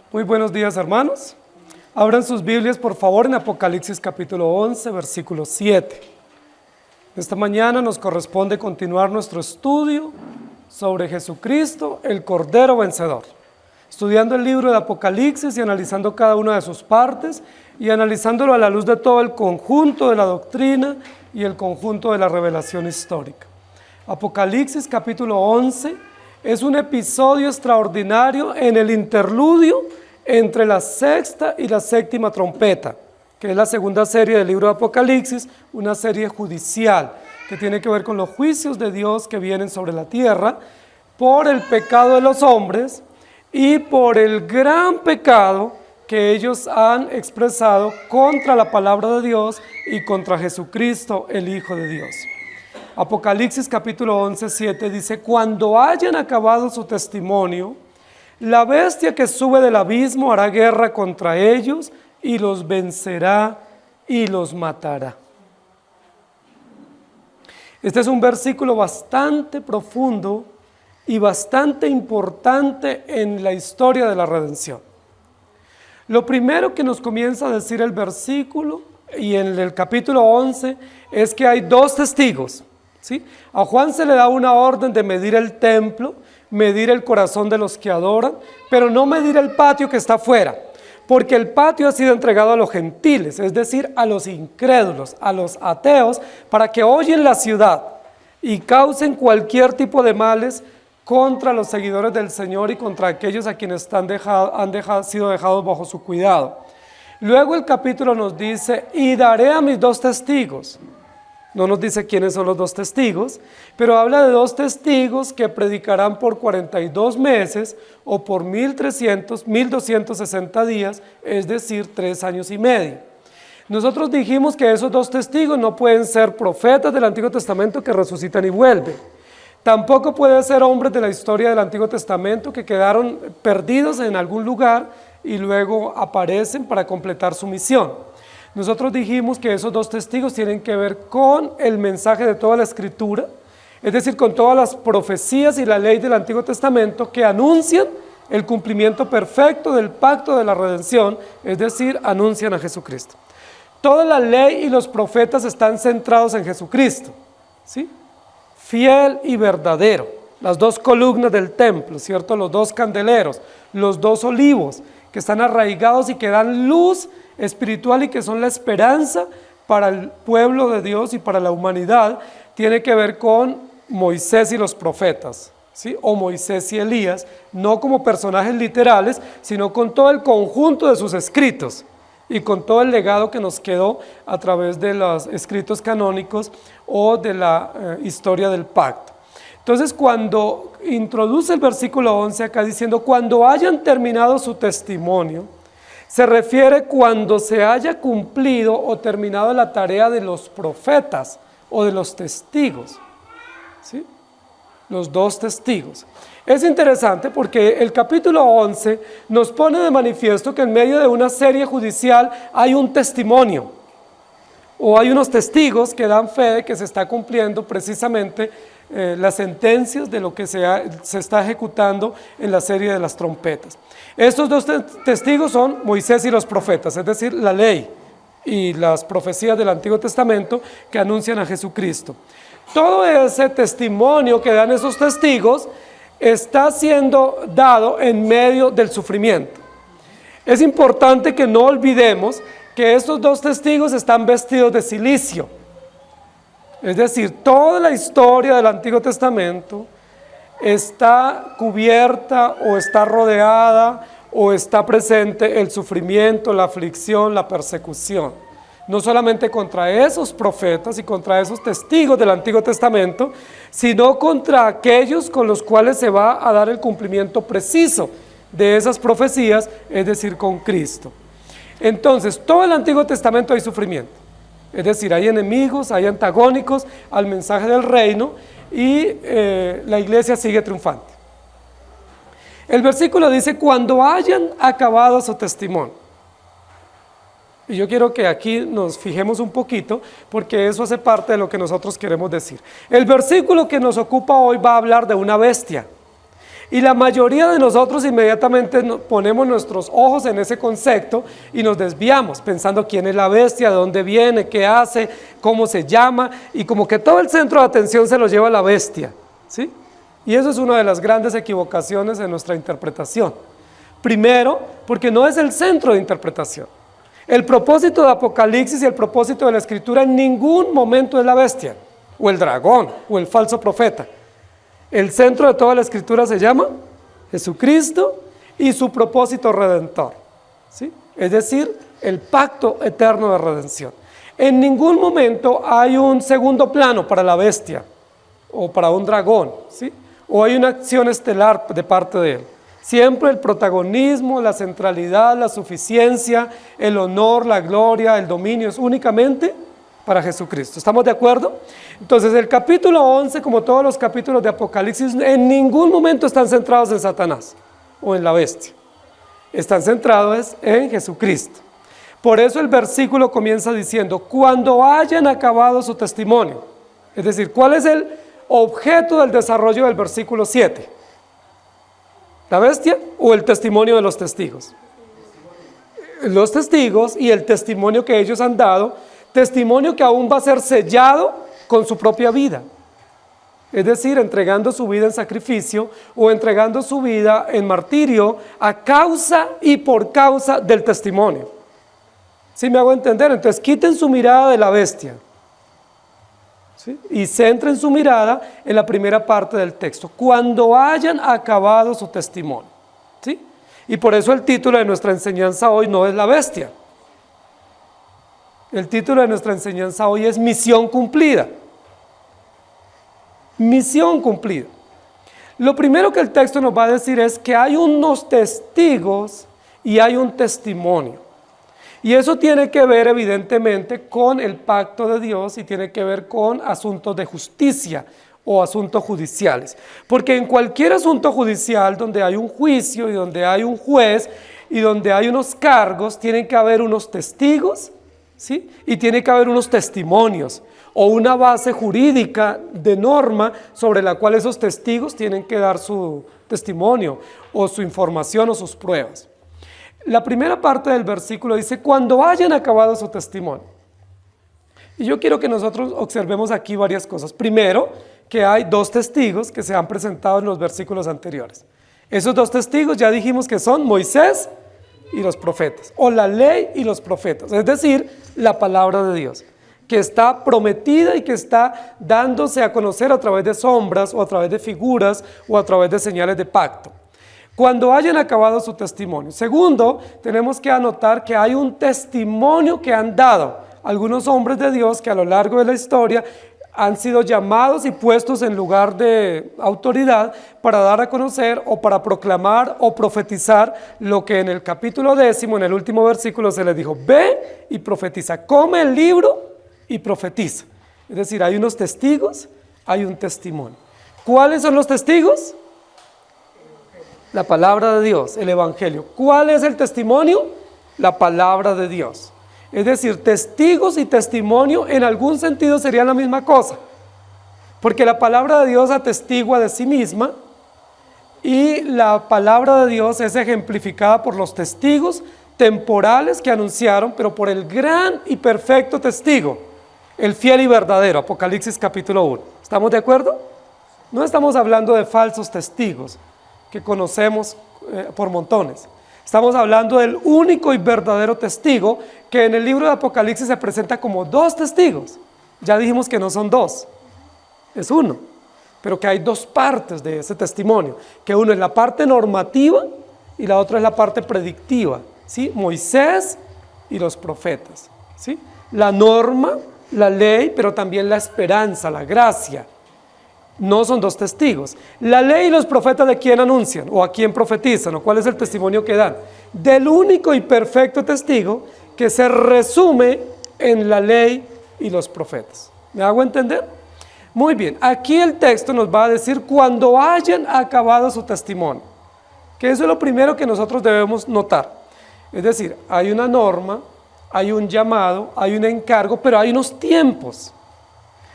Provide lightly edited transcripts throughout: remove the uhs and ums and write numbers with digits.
Muy buenos días, hermanos. Abran sus Biblias, por favor, en Apocalipsis capítulo 11, versículo 7. Esta mañana nos corresponde continuar nuestro estudio sobre Jesucristo, el Cordero Vencedor. Estudiando el libro de Apocalipsis y analizando cada una de sus partes y analizándolo a la luz de todo el conjunto de la doctrina y el conjunto de la revelación histórica. Apocalipsis capítulo 11 es un episodio extraordinario en el interludio entre la sexta y la séptima trompeta, que es la segunda serie del libro de Apocalipsis, una serie judicial que tiene que ver con los juicios de Dios que vienen sobre la tierra por el pecado de los hombres y por el gran pecado que ellos han expresado contra la palabra de Dios y contra Jesucristo, el Hijo de Dios. Apocalipsis capítulo 11, 7 dice: cuando hayan acabado su testimonio, la bestia que sube del abismo hará guerra contra ellos y los vencerá y los matará. Este es un versículo bastante profundo y bastante importante en la historia de la redención. Lo primero que nos comienza a decir el versículo y en el capítulo 11 es que hay dos testigos. ¿Sí? A Juan se le da una orden de medir el templo, medir el corazón de los que adoran, pero no medir el patio que está afuera, porque el patio ha sido entregado a los gentiles, es decir, a los incrédulos, a los ateos, para que oyen la ciudad y causen cualquier tipo de males contra los seguidores del Señor y contra aquellos a quienes han sido dejados bajo su cuidado. Luego el capítulo nos dice: y daré a mis dos testigos. No nos dice quiénes son los dos testigos, pero habla de dos testigos que predicarán por 42 meses o por 1260 días, es decir, 3 años y medio. Nosotros dijimos que esos dos testigos no pueden ser profetas del Antiguo Testamento que resucitan y vuelven. Tampoco pueden ser hombres de la historia del Antiguo Testamento que quedaron perdidos en algún lugar y luego aparecen para completar su misión. Nosotros dijimos que esos dos testigos tienen que ver con el mensaje de toda la Escritura, es decir, con todas las profecías y la ley del Antiguo Testamento que anuncian el cumplimiento perfecto del pacto de la redención, es decir, anuncian a Jesucristo. Toda la ley y los profetas están centrados en Jesucristo, ¿sí? Fiel y verdadero, las dos columnas del templo, ¿cierto? Los dos candeleros, los dos olivos que están arraigados y que dan luz espiritual y que son la esperanza para el pueblo de Dios y para la humanidad, tiene que ver con Moisés y los profetas, ¿sí? O Moisés y Elías, no como personajes literales, sino con todo el conjunto de sus escritos y con todo el legado que nos quedó a través de los escritos canónicos o de la historia del pacto. Entonces, cuando introduce el versículo 11 acá diciendo: cuando hayan terminado su testimonio, se refiere cuando se haya cumplido o terminado la tarea de los profetas o de los testigos, ¿sí? Los dos testigos. Es interesante porque el capítulo 11 nos pone de manifiesto que en medio de una serie judicial hay un testimonio o hay unos testigos que dan fe de que se está cumpliendo precisamente las sentencias de lo que se está ejecutando en la serie de las trompetas. Estos dos testigos son Moisés y los profetas, es decir, la ley y las profecías del Antiguo Testamento que anuncian a Jesucristo. Todo ese testimonio que dan esos testigos está siendo dado en medio del sufrimiento. Es importante que no olvidemos que estos dos testigos están vestidos de cilicio. Es decir, toda la historia del Antiguo Testamento está cubierta o está rodeada o está presente el sufrimiento, la aflicción, la persecución. No solamente contra esos profetas y contra esos testigos del Antiguo Testamento, sino contra aquellos con los cuales se va a dar el cumplimiento preciso de esas profecías, es decir, con Cristo. Entonces, todo el Antiguo Testamento hay sufrimiento. Es decir, hay enemigos, hay antagónicos al mensaje del reino y la iglesia sigue triunfante. El versículo dice: cuando hayan acabado su testimonio. Y yo quiero que aquí nos fijemos un poquito porque eso hace parte de lo que nosotros queremos decir. El versículo que nos ocupa hoy va a hablar de una bestia. Y la mayoría de nosotros inmediatamente ponemos nuestros ojos en ese concepto y nos desviamos pensando quién es la bestia, de dónde viene, qué hace, cómo se llama, y como que todo el centro de atención se lo lleva la bestia, ¿sí? Y eso es una de las grandes equivocaciones en nuestra interpretación. Primero, porque no es el centro de interpretación. El propósito de Apocalipsis y el propósito de la Escritura en ningún momento es la bestia, o el dragón, o el falso profeta. El centro de toda la Escritura se llama Jesucristo y su propósito redentor, ¿sí? Es decir, el pacto eterno de redención. En ningún momento hay un segundo plano para la bestia o para un dragón, ¿sí? O hay una acción estelar de parte de él. Siempre el protagonismo, la centralidad, la suficiencia, el honor, la gloria, el dominio es únicamente para Jesucristo. ¿Estamos de acuerdo? Entonces el capítulo 11, como todos los capítulos de Apocalipsis, en ningún momento están centrados en Satanás o en la bestia. Están centrados en Jesucristo. Por eso el versículo comienza diciendo, cuando hayan acabado su testimonio. Es decir, ¿cuál es el objeto del desarrollo del versículo 7? ¿La bestia o el testimonio de los testigos? Los testigos y el testimonio que ellos han dado, testimonio que aún va a ser sellado con su propia vida. Es decir, entregando su vida en sacrificio o entregando su vida en martirio a causa y por causa del testimonio. ¿Sí me hago entender? Entonces quiten su mirada de la bestia, ¿sí? Y centren su mirada en la primera parte del texto, cuando hayan acabado su testimonio, ¿sí? Y por eso el título de nuestra enseñanza hoy no es la bestia. El título de nuestra enseñanza hoy es misión cumplida. Misión cumplida. Lo primero que el texto nos va a decir es que hay unos testigos y hay un testimonio. Y eso tiene que ver evidentemente con el pacto de Dios y tiene que ver con asuntos de justicia o asuntos judiciales. Porque en cualquier asunto judicial donde hay un juicio y donde hay un juez y donde hay unos cargos, tienen que haber unos testigos, ¿sí? Y tiene que haber unos testimonios o una base jurídica de norma sobre la cual esos testigos tienen que dar su testimonio o su información o sus pruebas. La primera parte del versículo dice, cuando hayan acabado su testimonio. Y yo quiero que nosotros observemos aquí varias cosas. Primero, que hay dos testigos que se han presentado en los versículos anteriores. Esos dos testigos ya dijimos que son Moisés y los profetas, o la ley y los profetas, es decir, la palabra de Dios, que está prometida y que está dándose a conocer a través de sombras o a través de figuras o a través de señales de pacto. Cuando hayan acabado su testimonio. Segundo, tenemos que anotar que hay un testimonio que han dado algunos hombres de Dios que a lo largo de la historia han sido llamados y puestos en lugar de autoridad para dar a conocer o para proclamar o profetizar lo que en el capítulo 10, en el último versículo, se les dijo: ve y profetiza, come el libro y profetiza. Es decir, hay unos testigos, hay un testimonio. ¿Cuáles son los testigos? La palabra de Dios, el Evangelio. ¿Cuál es el testimonio? La palabra de Dios. Es decir, testigos y testimonio en algún sentido serían la misma cosa, porque la palabra de Dios atestigua de sí misma y la palabra de Dios es ejemplificada por los testigos temporales que anunciaron, pero por el gran y perfecto testigo, el fiel y verdadero, Apocalipsis capítulo 1. ¿Estamos de acuerdo? No estamos hablando de falsos testigos que conocemos por montones. Estamos hablando del único y verdadero testigo que en el libro de Apocalipsis se presenta como dos testigos. Ya dijimos que no son dos, es uno, pero que hay dos partes de ese testimonio, que uno es la parte normativa y la otra es la parte predictiva, ¿sí? Moisés y los profetas, ¿sí? La norma, la ley, pero también la esperanza, la gracia. No son dos testigos. La ley y los profetas, ¿de quién anuncian? ¿O a quién profetizan? ¿O cuál es el testimonio que dan? Del único y perfecto testigo que se resume en la ley y los profetas. ¿Me hago entender? Muy bien, aquí el texto nos va a decir cuando hayan acabado su testimonio. Que eso es lo primero que nosotros debemos notar. Es decir, hay una norma, hay un llamado, hay un encargo, pero hay unos tiempos.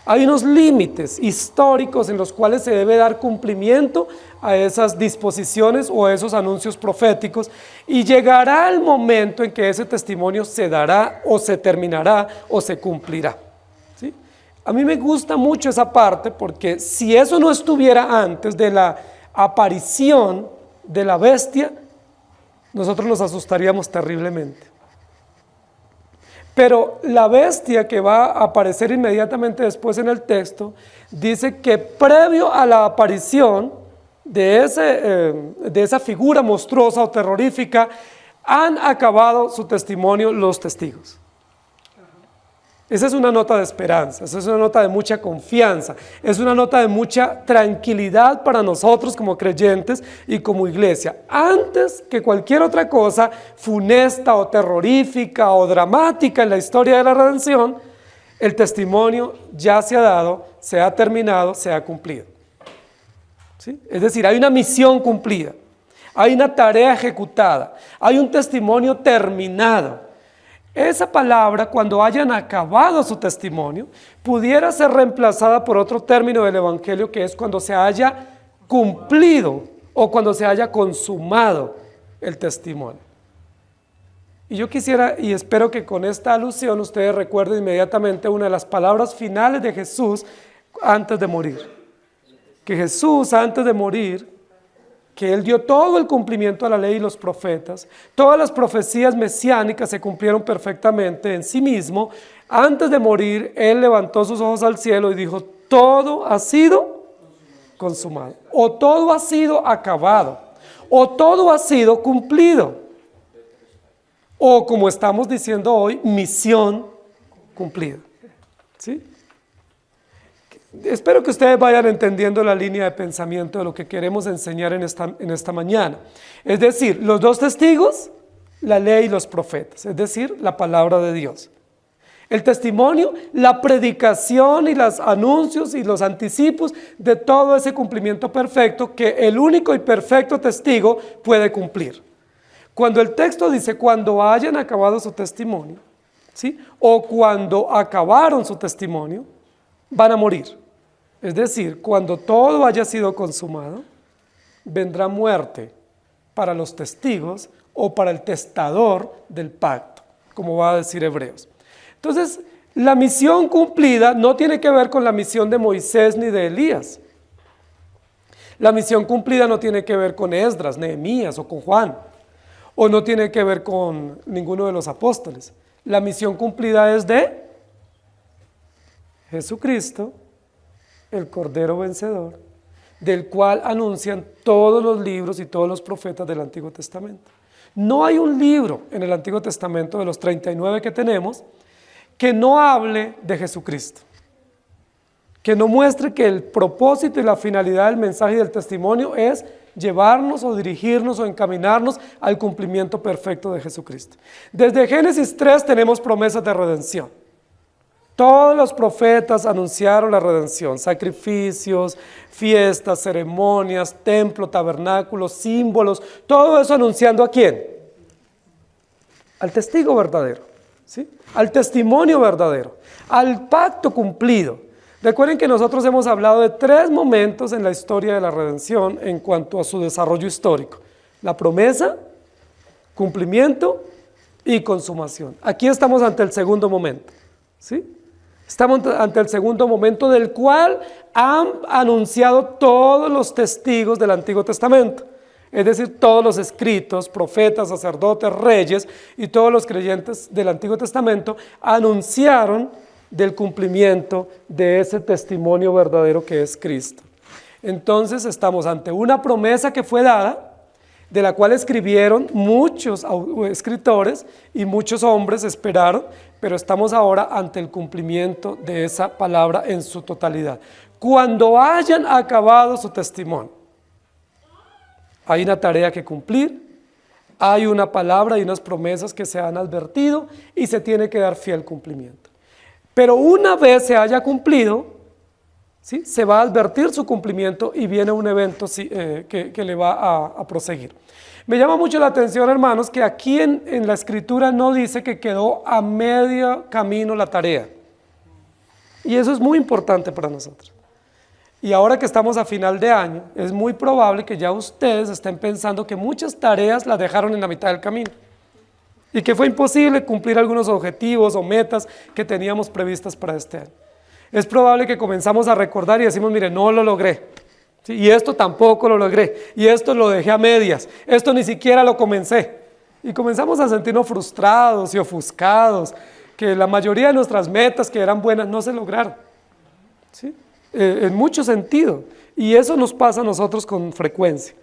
Hay unos límites históricos en los cuales se debe dar cumplimiento a esas disposiciones o a esos anuncios proféticos, y llegará el momento en que ese testimonio se dará o se terminará o se cumplirá. ¿Sí? A mí me gusta mucho esa parte, porque si eso no estuviera antes de la aparición de la bestia, nosotros nos asustaríamos terriblemente. Pero la bestia que va a aparecer inmediatamente después en el texto, dice que previo a la aparición de esa figura monstruosa o terrorífica, han acabado su testimonio los testigos. Esa es una nota de esperanza, esa es una nota de mucha confianza, es una nota de mucha tranquilidad para nosotros como creyentes y como iglesia. Antes que cualquier otra cosa funesta o terrorífica o dramática en la historia de la redención, el testimonio ya se ha dado, se ha terminado, se ha cumplido. ¿Sí? Es decir, hay una misión cumplida, hay una tarea ejecutada, hay un testimonio terminado. Esa palabra, cuando hayan acabado su testimonio, pudiera ser reemplazada por otro término del Evangelio, que es cuando se haya cumplido o cuando se haya consumado el testimonio. Y yo quisiera y espero que con esta alusión ustedes recuerden inmediatamente una de las palabras finales de Jesús antes de morir. Que Jesús antes de morir, que Él dio todo el cumplimiento a la ley y los profetas, todas las profecías mesiánicas se cumplieron perfectamente en sí mismo. Antes de morir, Él levantó sus ojos al cielo y dijo: todo ha sido consumado, o todo ha sido acabado, o todo ha sido cumplido, o como estamos diciendo hoy, misión cumplida. ¿Sí? Espero que ustedes vayan entendiendo la línea de pensamiento de lo que queremos enseñar en esta mañana. Es decir, los dos testigos, la ley y los profetas, es decir, la palabra de Dios. El testimonio, la predicación y los anuncios y los anticipos de todo ese cumplimiento perfecto que el único y perfecto testigo puede cumplir. Cuando el texto dice cuando hayan acabado su testimonio, ¿sí? O cuando acabaron su testimonio, van a morir. Es decir, cuando todo haya sido consumado, vendrá muerte para los testigos o para el testador del pacto, como va a decir Hebreos. Entonces, la misión cumplida no tiene que ver con la misión de Moisés ni de Elías. La misión cumplida no tiene que ver con Esdras, Nehemías o con Juan, o no tiene que ver con ninguno de los apóstoles. La misión cumplida es de Jesucristo, el Cordero vencedor, del cual anuncian todos los libros y todos los profetas del Antiguo Testamento. No hay un libro en el Antiguo Testamento de los 39 que tenemos que no hable de Jesucristo, que no muestre que el propósito y la finalidad del mensaje y del testimonio es llevarnos o dirigirnos o encaminarnos al cumplimiento perfecto de Jesucristo. Desde Génesis 3 tenemos promesas de redención. Todos los profetas anunciaron la redención: sacrificios, fiestas, ceremonias, templo, tabernáculos, símbolos, todo eso anunciando ¿a quién? Al testigo verdadero, ¿sí? Al testimonio verdadero, al pacto cumplido. Recuerden que nosotros hemos hablado de 3 momentos en la historia de la redención en cuanto a su desarrollo histórico: la promesa, cumplimiento y consumación. Aquí estamos ante el segundo momento, ¿sí? Estamos ante el segundo momento, del cual han anunciado todos los testigos del Antiguo Testamento, es decir, todos los escritos, profetas, sacerdotes, reyes y todos los creyentes del Antiguo Testamento anunciaron del cumplimiento de ese testimonio verdadero que es Cristo. Entonces estamos ante una promesa que fue dada, de la cual escribieron muchos escritores y muchos hombres esperaron, pero estamos ahora ante el cumplimiento de esa palabra en su totalidad. Cuando hayan acabado su testimonio, hay una tarea que cumplir, hay una palabra y unas promesas que se han advertido y se tiene que dar fiel cumplimiento. Pero una vez se haya cumplido, ¿sí?, se va a advertir su cumplimiento y viene un evento que le va a proseguir. Me llama mucho la atención, hermanos, que aquí en la Escritura no dice que quedó a medio camino la tarea. Y eso es muy importante para nosotros. Y ahora que estamos a final de año, es muy probable que ya ustedes estén pensando que muchas tareas las dejaron en la mitad del camino y que fue imposible cumplir algunos objetivos o metas que teníamos previstas para este año. Es probable que comenzamos a recordar y decimos, mire, no lo logré, ¿sí? Y esto tampoco lo logré, y esto lo dejé a medias, esto ni siquiera lo comencé. Y comenzamos a sentirnos frustrados y ofuscados, que la mayoría de nuestras metas que eran buenas no se lograron, ¿sí? En mucho sentido, y eso nos pasa a nosotros con frecuencia,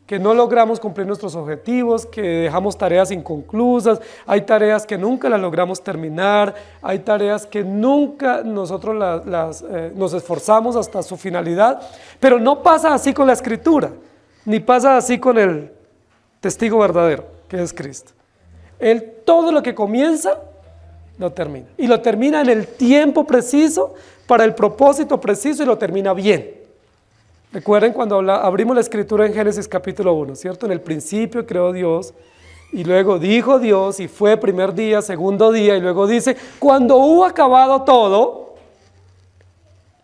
que no logramos cumplir nuestros objetivos, que dejamos tareas inconclusas, hay tareas que nunca las logramos terminar, hay tareas que nunca nosotros nos esforzamos hasta su finalidad, pero no pasa así con la Escritura, ni pasa así con el testigo verdadero, que es Cristo. Él todo lo que comienza, lo termina, y lo termina en el tiempo preciso, para el propósito preciso, y lo termina bien. Recuerden cuando abrimos la Escritura en Génesis capítulo 1, ¿cierto? En el principio creó Dios, y luego dijo Dios, y fue primer día, segundo día, y luego dice, cuando hubo acabado todo,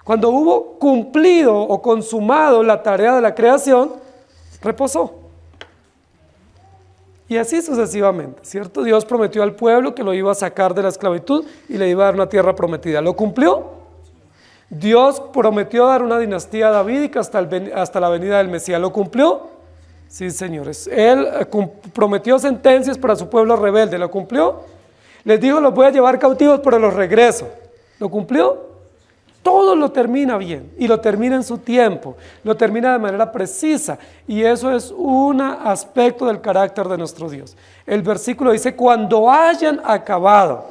cuando hubo cumplido o consumado la tarea de la creación, reposó. Y así sucesivamente, ¿cierto? Dios prometió al pueblo que lo iba a sacar de la esclavitud y le iba a dar una tierra prometida. ¿Lo cumplió? Dios prometió dar una dinastía davídica hasta la venida del Mesías. ¿Lo cumplió? Sí, señores. Él prometió sentencias para su pueblo rebelde. ¿Lo cumplió? Les dijo, los voy a llevar cautivos, pero los regreso. ¿Lo cumplió? Todo lo termina bien, y lo termina en su tiempo, lo termina de manera precisa, y eso es un aspecto del carácter de nuestro Dios. El versículo dice, cuando hayan acabado,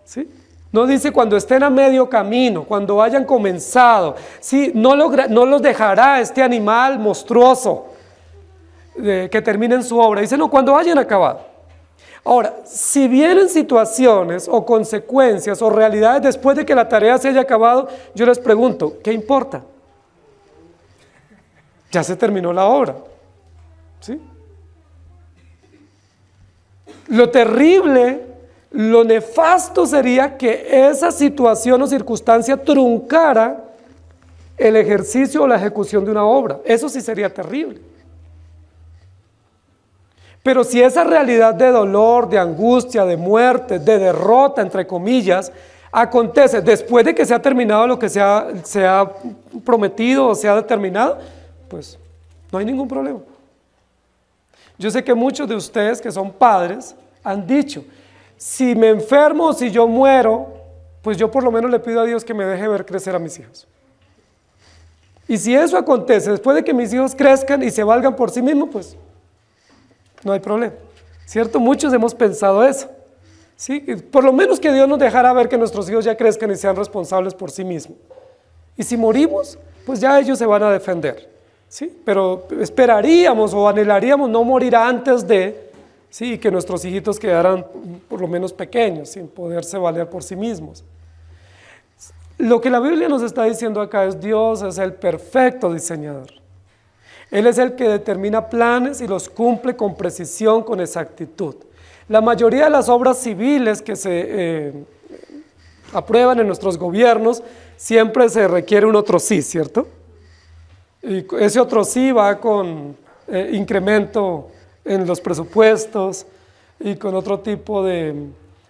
¿sí? No dice cuando estén a medio camino, cuando hayan comenzado, ¿sí? No los dejará este animal monstruoso que termine en su obra, dice no, cuando hayan acabado. Ahora, si vienen situaciones o consecuencias o realidades después de que la tarea se haya acabado, yo les pregunto, ¿qué importa? Ya se terminó la obra, ¿sí? Lo terrible, lo nefasto sería que esa situación o circunstancia truncara el ejercicio o la ejecución de una obra. Eso sí sería terrible. Pero si esa realidad de dolor, de angustia, de muerte, de derrota, entre comillas, acontece después de que se ha terminado lo que se ha prometido o se ha determinado, pues no hay ningún problema. Yo sé que muchos de ustedes que son padres han dicho, si me enfermo o si yo muero, pues yo por lo menos le pido a Dios que me deje ver crecer a mis hijos. Y si eso acontece después de que mis hijos crezcan y se valgan por sí mismos, pues no hay problema, ¿cierto? Muchos hemos pensado eso, ¿sí? Por lo menos que Dios nos dejara ver que nuestros hijos ya crezcan y sean responsables por sí mismos. Y si morimos, pues ya ellos se van a defender, ¿sí? Pero esperaríamos o anhelaríamos no morir antes de, ¿sí? Y que nuestros hijitos quedaran por lo menos pequeños, sin poderse valer por sí mismos. Lo que la Biblia nos está diciendo acá es Dios es el perfecto diseñador. Él es el que determina planes y los cumple con precisión, con exactitud. La mayoría de las obras civiles que se aprueban en nuestros gobiernos, siempre se requiere un otro sí, ¿cierto? Y ese otro sí va con incremento en los presupuestos y con otro tipo de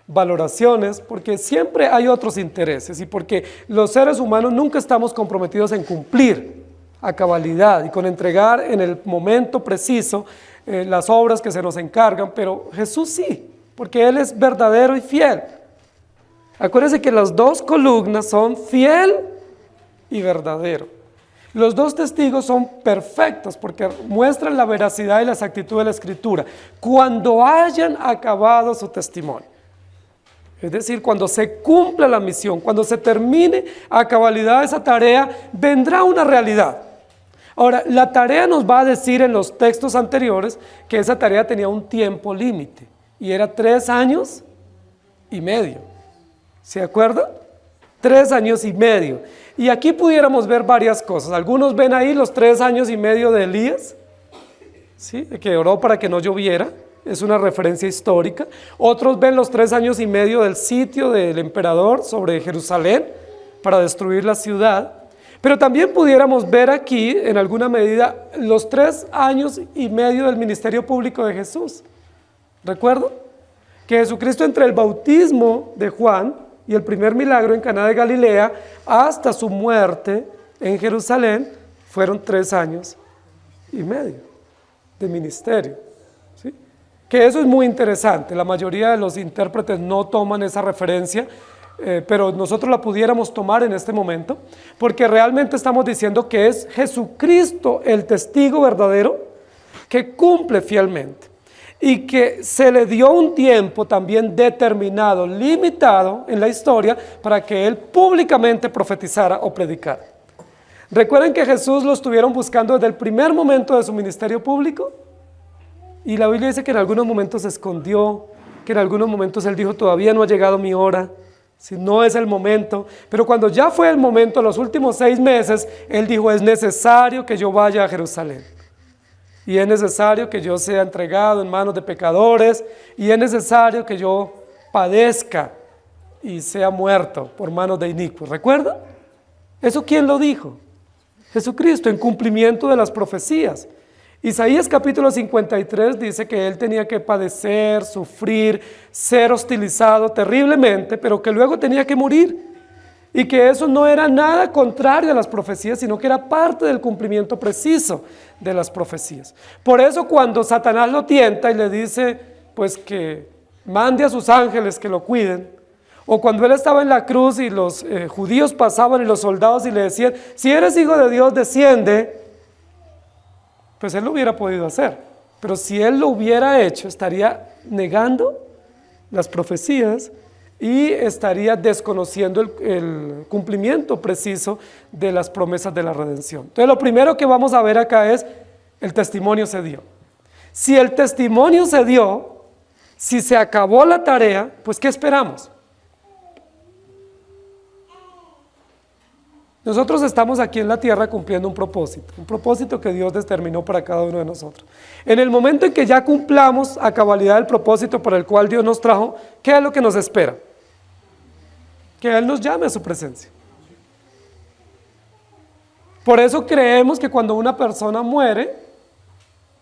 valoraciones, porque siempre hay otros intereses y porque los seres humanos nunca estamos comprometidos en cumplir a cabalidad y con entregar en el momento preciso las obras que se nos encargan, pero Jesús sí, porque Él es verdadero y fiel. Acuérdense que las dos columnas son fiel y verdadero. Los dos testigos son perfectos porque muestran la veracidad y la exactitud de la Escritura cuando hayan acabado su testimonio. Es decir, cuando se cumpla la misión, cuando se termine a cabalidad esa tarea, vendrá una realidad. Ahora, la tarea nos va a decir en los textos anteriores que esa tarea tenía un tiempo límite y era 3 años y medio. ¿Se acuerdan? 3 años y medio. Y aquí pudiéramos ver varias cosas. Algunos ven ahí los 3 años y medio de Elías, ¿sí? Que oró para que no lloviera. es una referencia histórica. Otros ven los 3 años y medio del sitio del emperador sobre Jerusalén para destruir la ciudad. Pero también pudiéramos ver aquí, en alguna medida, los 3 años y medio del ministerio público de Jesús. ¿Recuerdo? Que Jesucristo, entre el bautismo de Juan y el primer milagro en Caná de Galilea hasta su muerte en Jerusalén, fueron 3 años y medio de ministerio, ¿sí? Que eso es muy interesante. La mayoría de los intérpretes no toman esa referencia, pero nosotros la pudiéramos tomar en este momento, porque realmente estamos diciendo que es Jesucristo el testigo verdadero que cumple fielmente y que se le dio un tiempo también determinado, limitado en la historia para que él públicamente profetizara o predicara. Recuerden que Jesús lo estuvieron buscando desde el primer momento de su ministerio público, y la Biblia dice que en algunos momentos se escondió, que en algunos momentos él dijo: todavía no ha llegado mi hora, si no es el momento. Pero cuando ya fue el momento, los últimos 6 meses, él dijo: es necesario que yo vaya a Jerusalén, y es necesario que yo sea entregado en manos de pecadores, y es necesario que yo padezca y sea muerto por manos de inicuos. ¿Recuerda? ¿Eso quién lo dijo? Jesucristo, en cumplimiento de las profecías. Isaías capítulo 53 dice que él tenía que padecer, sufrir, ser hostilizado terriblemente, pero que luego tenía que morir, y que eso no era nada contrario a las profecías, sino que era parte del cumplimiento preciso de las profecías. Por eso cuando Satanás lo tienta y le dice pues que mande a sus ángeles que lo cuiden, o cuando él estaba en la cruz y los judíos pasaban y los soldados y le decían: si eres hijo de Dios, desciende, pues él lo hubiera podido hacer. Pero si él lo hubiera hecho, estaría negando las profecías y estaría desconociendo el cumplimiento preciso de las promesas de la redención. Entonces lo primero que vamos a ver acá es: el testimonio se dio. Si el testimonio se dio, si se acabó la tarea, pues ¿qué esperamos? Nosotros estamos aquí en la tierra cumpliendo un propósito que Dios determinó para cada uno de nosotros. En el momento en que ya cumplamos a cabalidad el propósito para el cual Dios nos trajo, ¿qué es lo que nos espera? Que Él nos llame a su presencia. Por eso creemos que cuando una persona muere,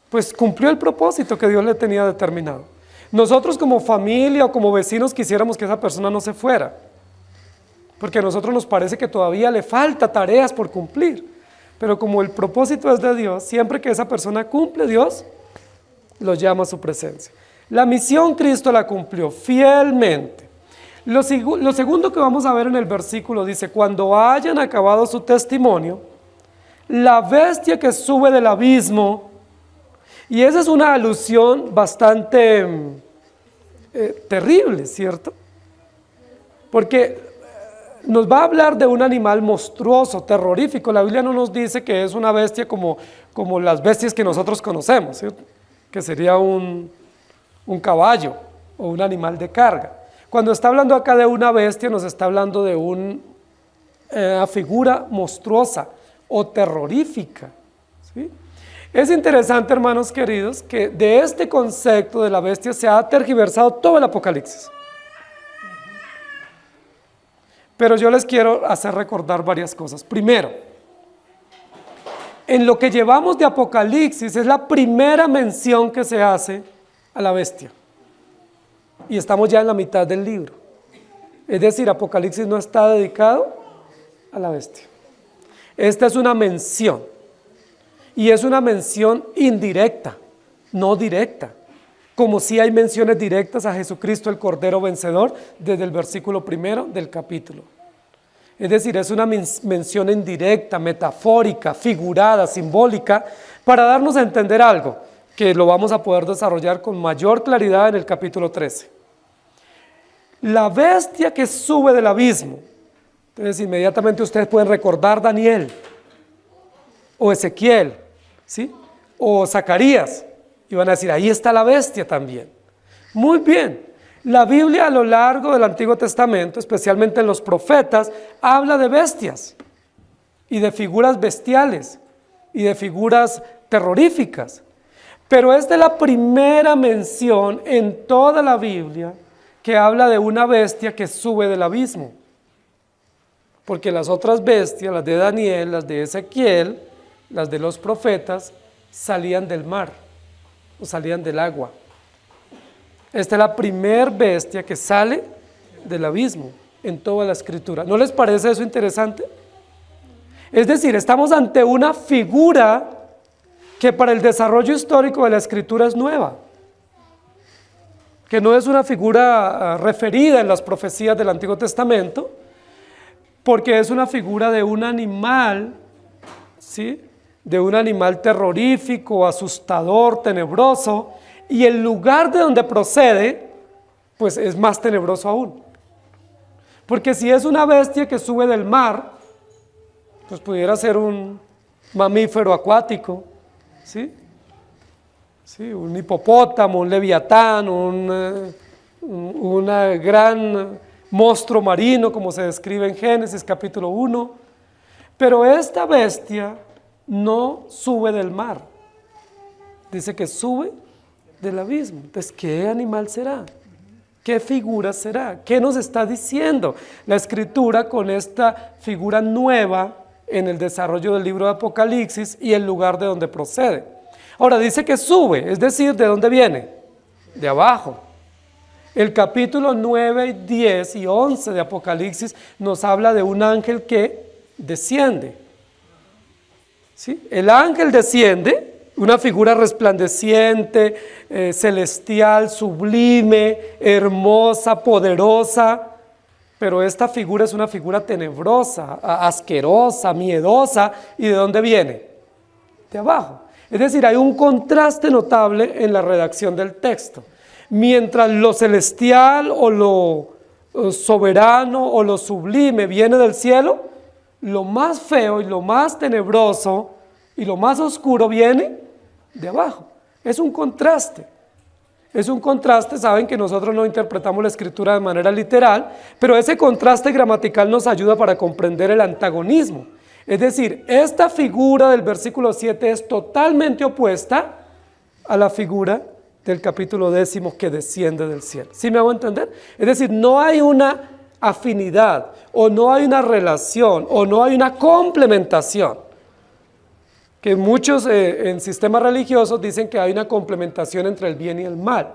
pues cumplió el propósito que Dios le tenía determinado. Nosotros como familia o como vecinos quisiéramos que esa persona no se fuera, porque a nosotros nos parece que todavía le falta tareas por cumplir. Pero como el propósito es de Dios, siempre que esa persona cumple, Dios lo llama a su presencia. La misión Cristo la cumplió fielmente. Lo segundo que vamos a ver en el versículo dice: cuando hayan acabado su testimonio, la bestia que sube del abismo, y esa es una alusión bastante terrible, ¿cierto? Porque nos va a hablar de un animal monstruoso, terrorífico. La Biblia no nos dice que es una bestia como las bestias que nosotros conocemos, ¿cierto? Que sería un caballo o un animal de carga. Cuando está hablando acá de una bestia, nos está hablando de una figura monstruosa o terrorífica, ¿sí? Es interesante, hermanos queridos, que de este concepto de la bestia se ha tergiversado todo el Apocalipsis. Pero yo les quiero hacer recordar varias cosas. Primero, en lo que llevamos de Apocalipsis es la primera mención que se hace a la bestia. Y estamos ya en la mitad del libro. Es decir, Apocalipsis no está dedicado a la bestia. Esta es una mención. Y es una mención indirecta, no directa. Como si hay menciones directas a Jesucristo el Cordero Vencedor desde el versículo 1 del capítulo. Es decir, es una mención indirecta, metafórica, figurada, simbólica, para darnos a entender algo que lo vamos a poder desarrollar con mayor claridad en el capítulo 13. La bestia que sube del abismo. Entonces inmediatamente ustedes pueden recordar Daniel o Ezequiel, ¿sí? O Zacarías. Y van a decir: ahí está la bestia también. Muy bien. La Biblia a lo largo del Antiguo Testamento, especialmente en los profetas, habla de bestias y de figuras bestiales y de figuras terroríficas. Pero esta es la primera mención en toda la Biblia que habla de una bestia que sube del abismo. Porque las otras bestias, las de Daniel, las de Ezequiel, las de los profetas, salían del mar o salían del agua. Esta es la primer bestia que sale del abismo en toda la escritura. ¿No les parece eso interesante? Es decir, estamos ante una figura que para el desarrollo histórico de la escritura es nueva, que no es una figura referida en las profecías del Antiguo Testamento, porque es una figura de un animal, ¿sí? De un animal terrorífico, asustador, tenebroso, y el lugar de donde procede, pues es más tenebroso aún. Porque si es una bestia que sube del mar, pues pudiera ser un mamífero acuático, ¿sí? Sí, un hipopótamo, un leviatán, un gran monstruo marino, como se describe en Génesis capítulo 1. Pero esta bestia no sube del mar, dice que sube del abismo. Entonces, ¿qué animal será? ¿Qué figura será? ¿Qué nos está diciendo la escritura con esta figura nueva en el desarrollo del libro de Apocalipsis y el lugar de donde procede? Ahora dice que sube, es decir, ¿de dónde viene? De abajo. El capítulo 9, 10 y 11 de Apocalipsis nos habla de un ángel que desciende. ¿Sí? El ángel desciende, una figura resplandeciente, celestial, sublime, hermosa, poderosa, pero esta figura es una figura tenebrosa, asquerosa, miedosa. ¿Y de dónde viene? De abajo. Es decir, hay un contraste notable en la redacción del texto. Mientras lo celestial o lo soberano o lo sublime viene del cielo, lo más feo y lo más tenebroso y lo más oscuro viene de abajo. Es un contraste. Es un contraste, saben que nosotros no interpretamos la escritura de manera literal, pero ese contraste gramatical nos ayuda para comprender el antagonismo. Es decir, esta figura del versículo 7 es totalmente opuesta a la figura del capítulo 10 que desciende del cielo. ¿Sí me hago entender? Es decir, no hay una afinidad, o no hay una relación, o no hay una complementación. Que muchos en sistemas religiosos dicen que hay una complementación entre el bien y el mal.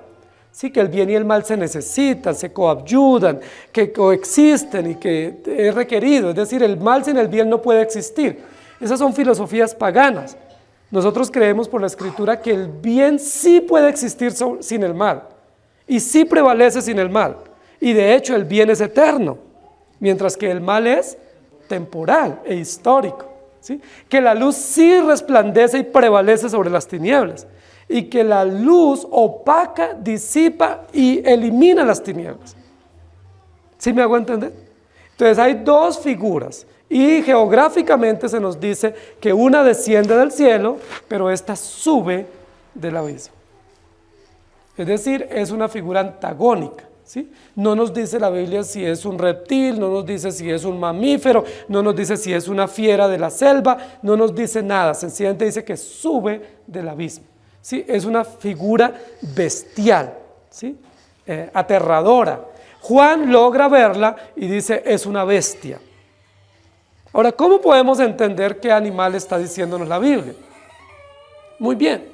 Sí, que el bien y el mal se necesitan, se coadyuvan, que coexisten y que es requerido. Es decir, el mal sin el bien no puede existir. Esas son filosofías paganas. Nosotros creemos por la Escritura que el bien sí puede existir sin el mal y sí prevalece sin el mal. Y de hecho el bien es eterno, mientras que el mal es temporal e histórico. ¿Sí? Que la luz sí resplandece y prevalece sobre las tinieblas, y que la luz opaca, disipa y elimina las tinieblas. ¿Sí me hago entender? Entonces hay dos figuras, y geográficamente se nos dice que una desciende del cielo, pero esta sube del abismo. Es decir, es una figura antagónica. ¿Sí? No nos dice la Biblia si es un reptil, no nos dice si es un mamífero, no nos dice si es una fiera de la selva, no nos dice nada, sencillamente dice que sube del abismo. ¿Sí? Es una figura bestial, ¿sí? Aterradora. Juan logra verla y dice es una bestia. Ahora, ¿cómo podemos entender qué animal está diciéndonos la Biblia? Muy bien,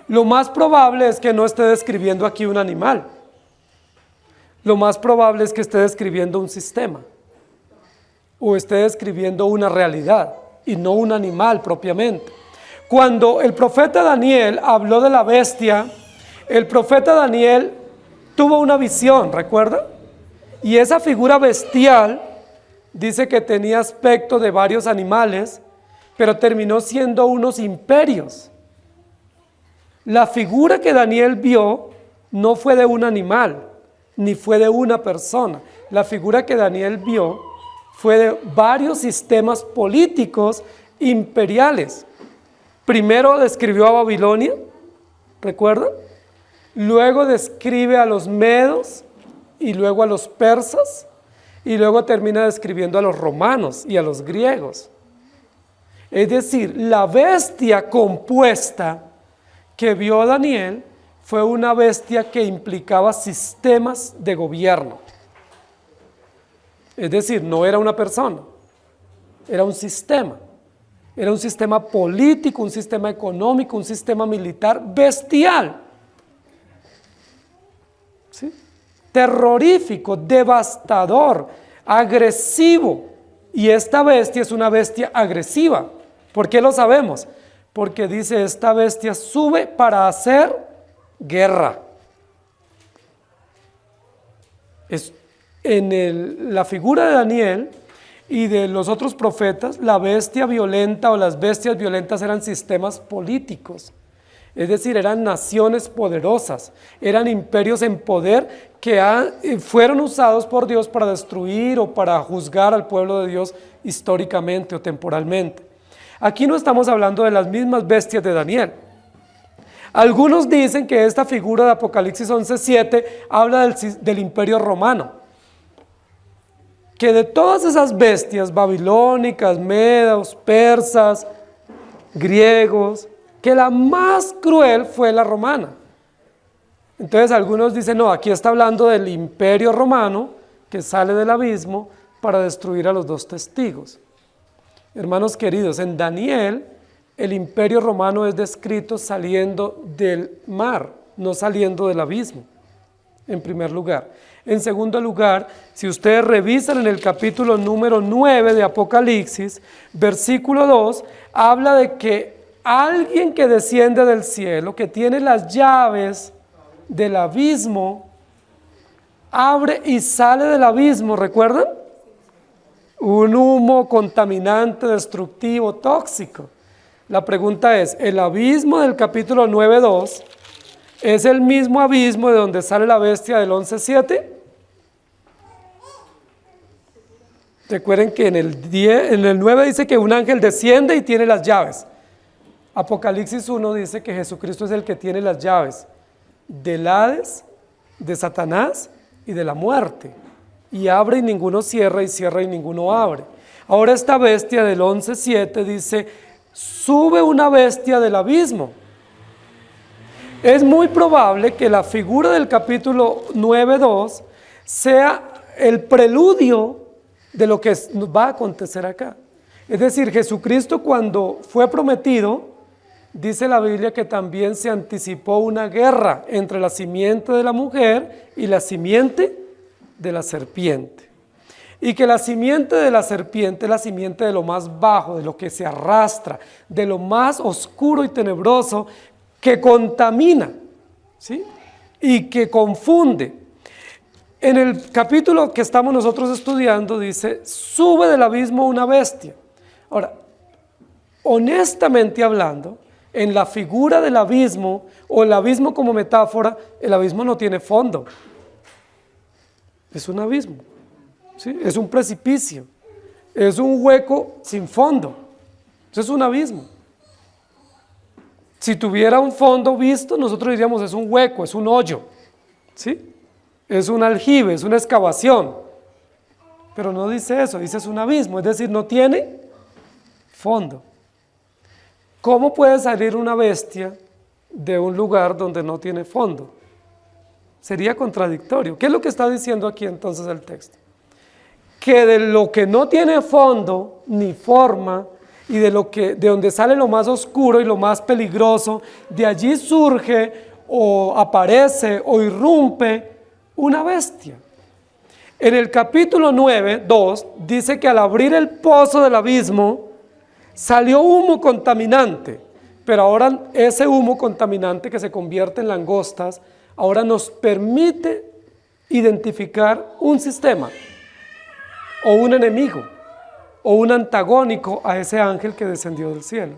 lo más probable es que no esté describiendo aquí un animal. Lo más probable es que esté describiendo un sistema o esté describiendo una realidad y no un animal propiamente. Cuando el profeta Daniel habló de la bestia, el profeta Daniel tuvo una visión, ¿recuerda? Y esa figura bestial dice que tenía aspecto de varios animales, pero terminó siendo unos imperios. La figura que Daniel vio no fue de un animal, ni fue de una persona. La figura que Daniel vio fue de varios sistemas políticos imperiales. Primero describió a Babilonia, ¿recuerdan? Luego describe a los medos y luego a los persas y luego termina describiendo a los romanos y a los griegos. Es decir, la bestia compuesta que vio Daniel fue una bestia que implicaba sistemas de gobierno. Es decir, no era una persona, era un sistema. Era un sistema político, un sistema económico, un sistema militar bestial. ¿Sí? Terrorífico, devastador, agresivo. Y esta bestia es una bestia agresiva. ¿Por qué lo sabemos? Porque dice, esta bestia sube para hacer guerra. La figura de Daniel y de los otros profetas, la bestia violenta o las bestias violentas eran sistemas políticos. Es decir, eran naciones poderosas, eran imperios en poder que fueron usados por Dios para destruir o para juzgar al pueblo de Dios históricamente o temporalmente. Aquí no estamos hablando de las mismas bestias de Daniel. Algunos dicen que esta figura de Apocalipsis 11:7 habla del imperio romano, que de todas esas bestias babilónicas, medos, persas, griegos, que la más cruel fue la romana. Entonces algunos dicen, no, aquí está hablando del imperio romano que sale del abismo para destruir a los dos testigos. Hermanos queridos, en Daniel el imperio romano es descrito saliendo del mar, no saliendo del abismo, en primer lugar. En segundo lugar, si ustedes revisan en el capítulo número 9 de Apocalipsis, versículo 2, habla de que alguien que desciende del cielo, que tiene las llaves del abismo, abre y sale del abismo, ¿recuerdan? Un humo contaminante, destructivo, tóxico. La pregunta es, ¿el abismo del capítulo 9:2 es el mismo abismo de donde sale la bestia del 11:7? Recuerden que en el 9 dice que un ángel desciende y tiene las llaves. Apocalipsis 1 dice que Jesucristo es el que tiene las llaves del Hades, de Satanás y de la muerte. Y abre y ninguno cierra, y cierra y ninguno abre. Ahora esta bestia del 11:7 dice, sube una bestia del abismo. Es muy probable que la figura del capítulo 9:2 sea el preludio de lo que va a acontecer acá. Es decir, Jesucristo cuando fue prometido, dice la Biblia que también se anticipó una guerra entre la simiente de la mujer y la simiente de la serpiente. Y que la simiente de la serpiente es la simiente de lo más bajo, de lo que se arrastra, de lo más oscuro y tenebroso, que contamina, ¿sí? Y que confunde. En el capítulo que estamos nosotros estudiando dice, sube del abismo una bestia. Ahora, honestamente hablando, en la figura del abismo, o el abismo como metáfora, el abismo no tiene fondo. Es un abismo, ¿sí? Es un precipicio, es un hueco sin fondo. Eso es un abismo. Si tuviera un fondo visto, nosotros diríamos es un hueco, es un hoyo, ¿sí? Es un aljibe, es una excavación. Pero no dice eso, dice es un abismo, es decir, no tiene fondo. ¿Cómo puede salir una bestia de un lugar donde no tiene fondo? Sería contradictorio. ¿Qué es lo que está diciendo aquí entonces el texto? Que de lo que no tiene fondo ni forma y de donde sale lo más oscuro y lo más peligroso, de allí surge o aparece o irrumpe una bestia. En el capítulo 9:2 dice que al abrir el pozo del abismo salió humo contaminante, pero ahora ese humo contaminante que se convierte en langostas ahora nos permite identificar un sistema o un enemigo o un antagónico a ese ángel que descendió del cielo.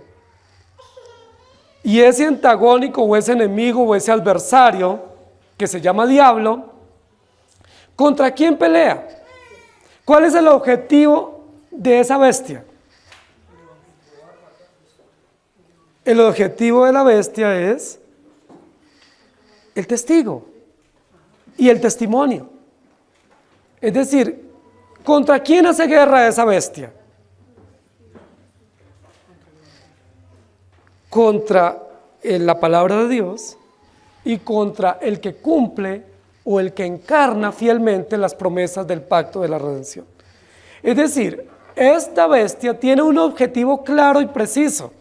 Y ese antagónico o ese enemigo o ese adversario que se llama diablo, ¿contra quién pelea? ¿Cuál es el objetivo de esa bestia? El objetivo de la bestia es el testigo y el testimonio. Es decir, ¿contra quién hace guerra esa bestia? Contra la palabra de Dios y contra el que cumple o el que encarna fielmente las promesas del pacto de la redención. Es decir, esta bestia tiene un objetivo claro y preciso,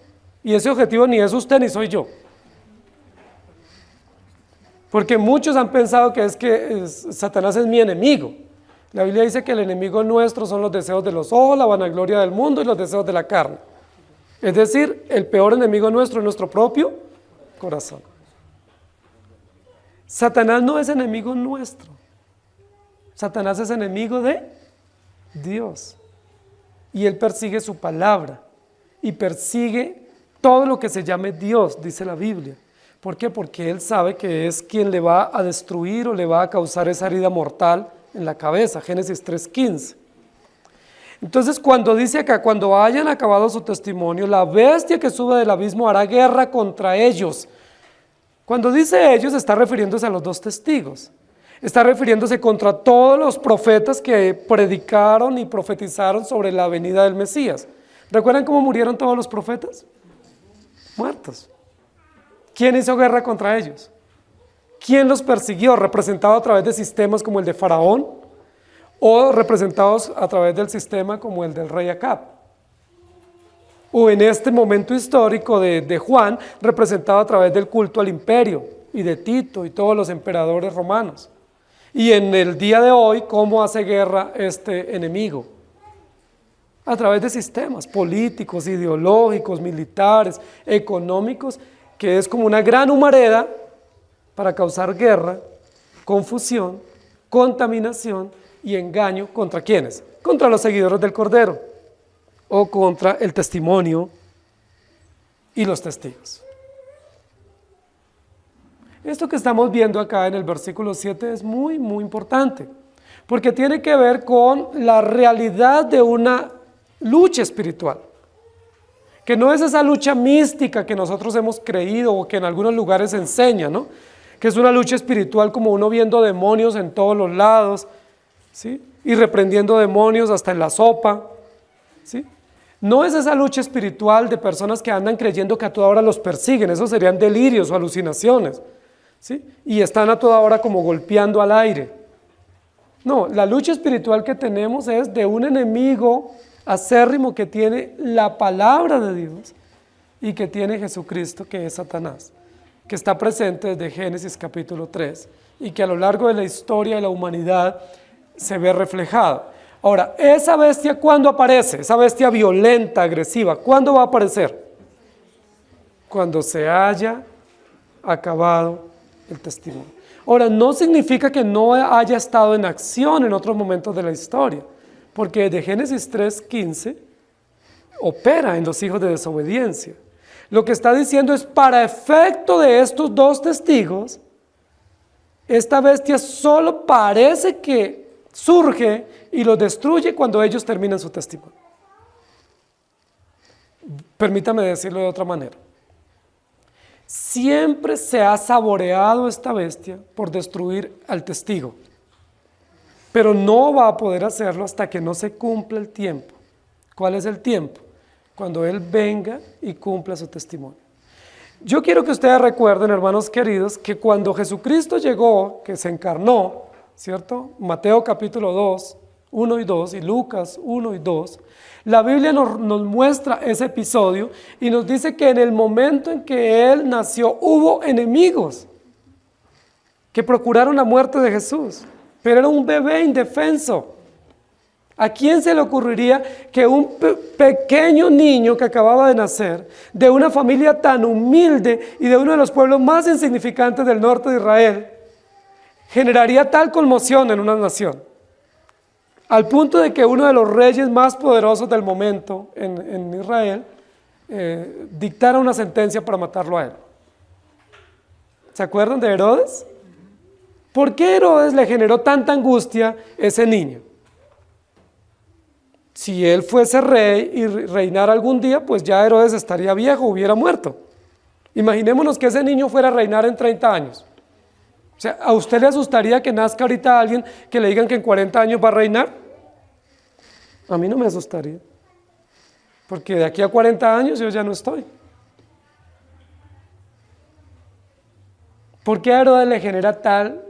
y ese objetivo ni es usted ni soy yo. Porque muchos han pensado que Satanás es mi enemigo. La Biblia dice que el enemigo nuestro son los deseos de los ojos, la vanagloria del mundo y los deseos de la carne. Es decir, el peor enemigo nuestro es nuestro propio corazón. Satanás no es enemigo nuestro. Satanás es enemigo de Dios. Y él persigue su palabra y persigue todo lo que se llame Dios, dice la Biblia. ¿Por qué? Porque él sabe que es quien le va a destruir o le va a causar esa herida mortal en la cabeza, Génesis 3:15. Entonces, cuando dice acá, cuando hayan acabado su testimonio, la bestia que sube del abismo hará guerra contra ellos. Cuando dice ellos, está refiriéndose a los dos testigos. Está refiriéndose contra todos los profetas que predicaron y profetizaron sobre la venida del Mesías. ¿Recuerdan cómo murieron todos los profetas? Muertos. ¿Quién hizo guerra contra ellos? ¿Quién los persiguió? ¿Representado a través de sistemas como el de Faraón o representados a través del sistema como el del rey Acab? O en este momento histórico de Juan, representado a través del culto al imperio y de Tito y todos los emperadores romanos. Y en el día de hoy, ¿cómo hace guerra este enemigo? A través de sistemas políticos, ideológicos, militares, económicos, que es como una gran humareda para causar guerra, confusión, contaminación y engaño. ¿Contra quiénes? Contra los seguidores del Cordero o contra el testimonio y los testigos. Esto que estamos viendo acá en el versículo 7 es muy importante, porque tiene que ver con la realidad de una lucha espiritual, que no es esa lucha mística que nosotros hemos creído o que en algunos lugares se enseña, ¿no? Que es una lucha espiritual como uno viendo demonios en todos los lados, ¿sí? Y reprendiendo demonios hasta en la sopa, ¿sí? No es esa lucha espiritual de personas que andan creyendo que a toda hora los persiguen, esos serían delirios o alucinaciones, ¿sí? Y están a toda hora como golpeando al aire. No, la lucha espiritual que tenemos es de un enemigo acérrimo que tiene la palabra de Dios y que tiene Jesucristo, que es Satanás, que está presente desde Génesis capítulo 3 y que a lo largo de la historia de la humanidad se ve reflejado. Ahora, esa bestia, ¿cuándo aparece? Esa bestia violenta, agresiva, ¿cuándo va a aparecer? Cuando se haya acabado el testimonio. Ahora, no significa que no haya estado en acción en otros momentos de la historia, porque desde Génesis 3:15 opera en los hijos de desobediencia. Lo que está diciendo es, para efecto de estos dos testigos, esta bestia solo parece que surge y los destruye cuando ellos terminan su testimonio. Permítame decirlo de otra manera. Siempre se ha saboreado esta bestia por destruir al testigo, pero no va a poder hacerlo hasta que no se cumpla el tiempo. ¿Cuál es el tiempo? Cuando Él venga y cumpla su testimonio. Yo quiero que ustedes recuerden, hermanos queridos, que cuando Jesucristo llegó, que se encarnó, ¿cierto? Mateo capítulo 2, 1 y 2 y Lucas 1 y 2, la Biblia nos muestra ese episodio y nos dice que en el momento en que Él nació hubo enemigos que procuraron la muerte de Jesús, pero era un bebé indefenso. ¿A quién se le ocurriría que un pequeño niño que acababa de nacer, de una familia tan humilde y de uno de los pueblos más insignificantes del norte de Israel, generaría tal conmoción en una nación? Al punto de que uno de los reyes más poderosos del momento en Israel dictara una sentencia para matarlo a él. ¿Se acuerdan de Herodes? ¿Por qué Herodes le generó tanta angustia a ese niño? Si él fuese rey y reinara algún día, pues ya Herodes estaría viejo, hubiera muerto. Imaginémonos que ese niño fuera a reinar en 30 años. O sea, ¿a usted le asustaría que nazca ahorita alguien que le digan que en 40 años va a reinar? A mí no me asustaría, porque de aquí a 40 años yo ya no estoy. ¿Por qué a Herodes le genera tal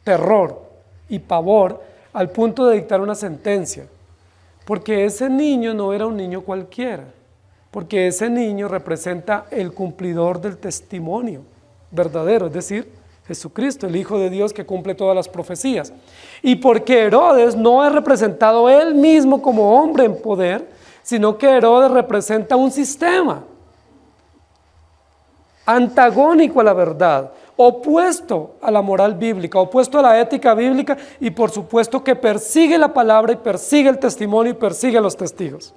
terror y pavor al punto de dictar una sentencia? Porque ese niño no era un niño cualquiera, porque ese niño representa el cumplidor del testimonio verdadero, es decir, Jesucristo, el Hijo de Dios que cumple todas las profecías. Y porque Herodes no es representado él mismo como hombre en poder, sino que Herodes representa un sistema antagónico a la verdad, opuesto a la moral bíblica, opuesto a la ética bíblica y por supuesto que persigue la palabra y persigue el testimonio y persigue a los testigos.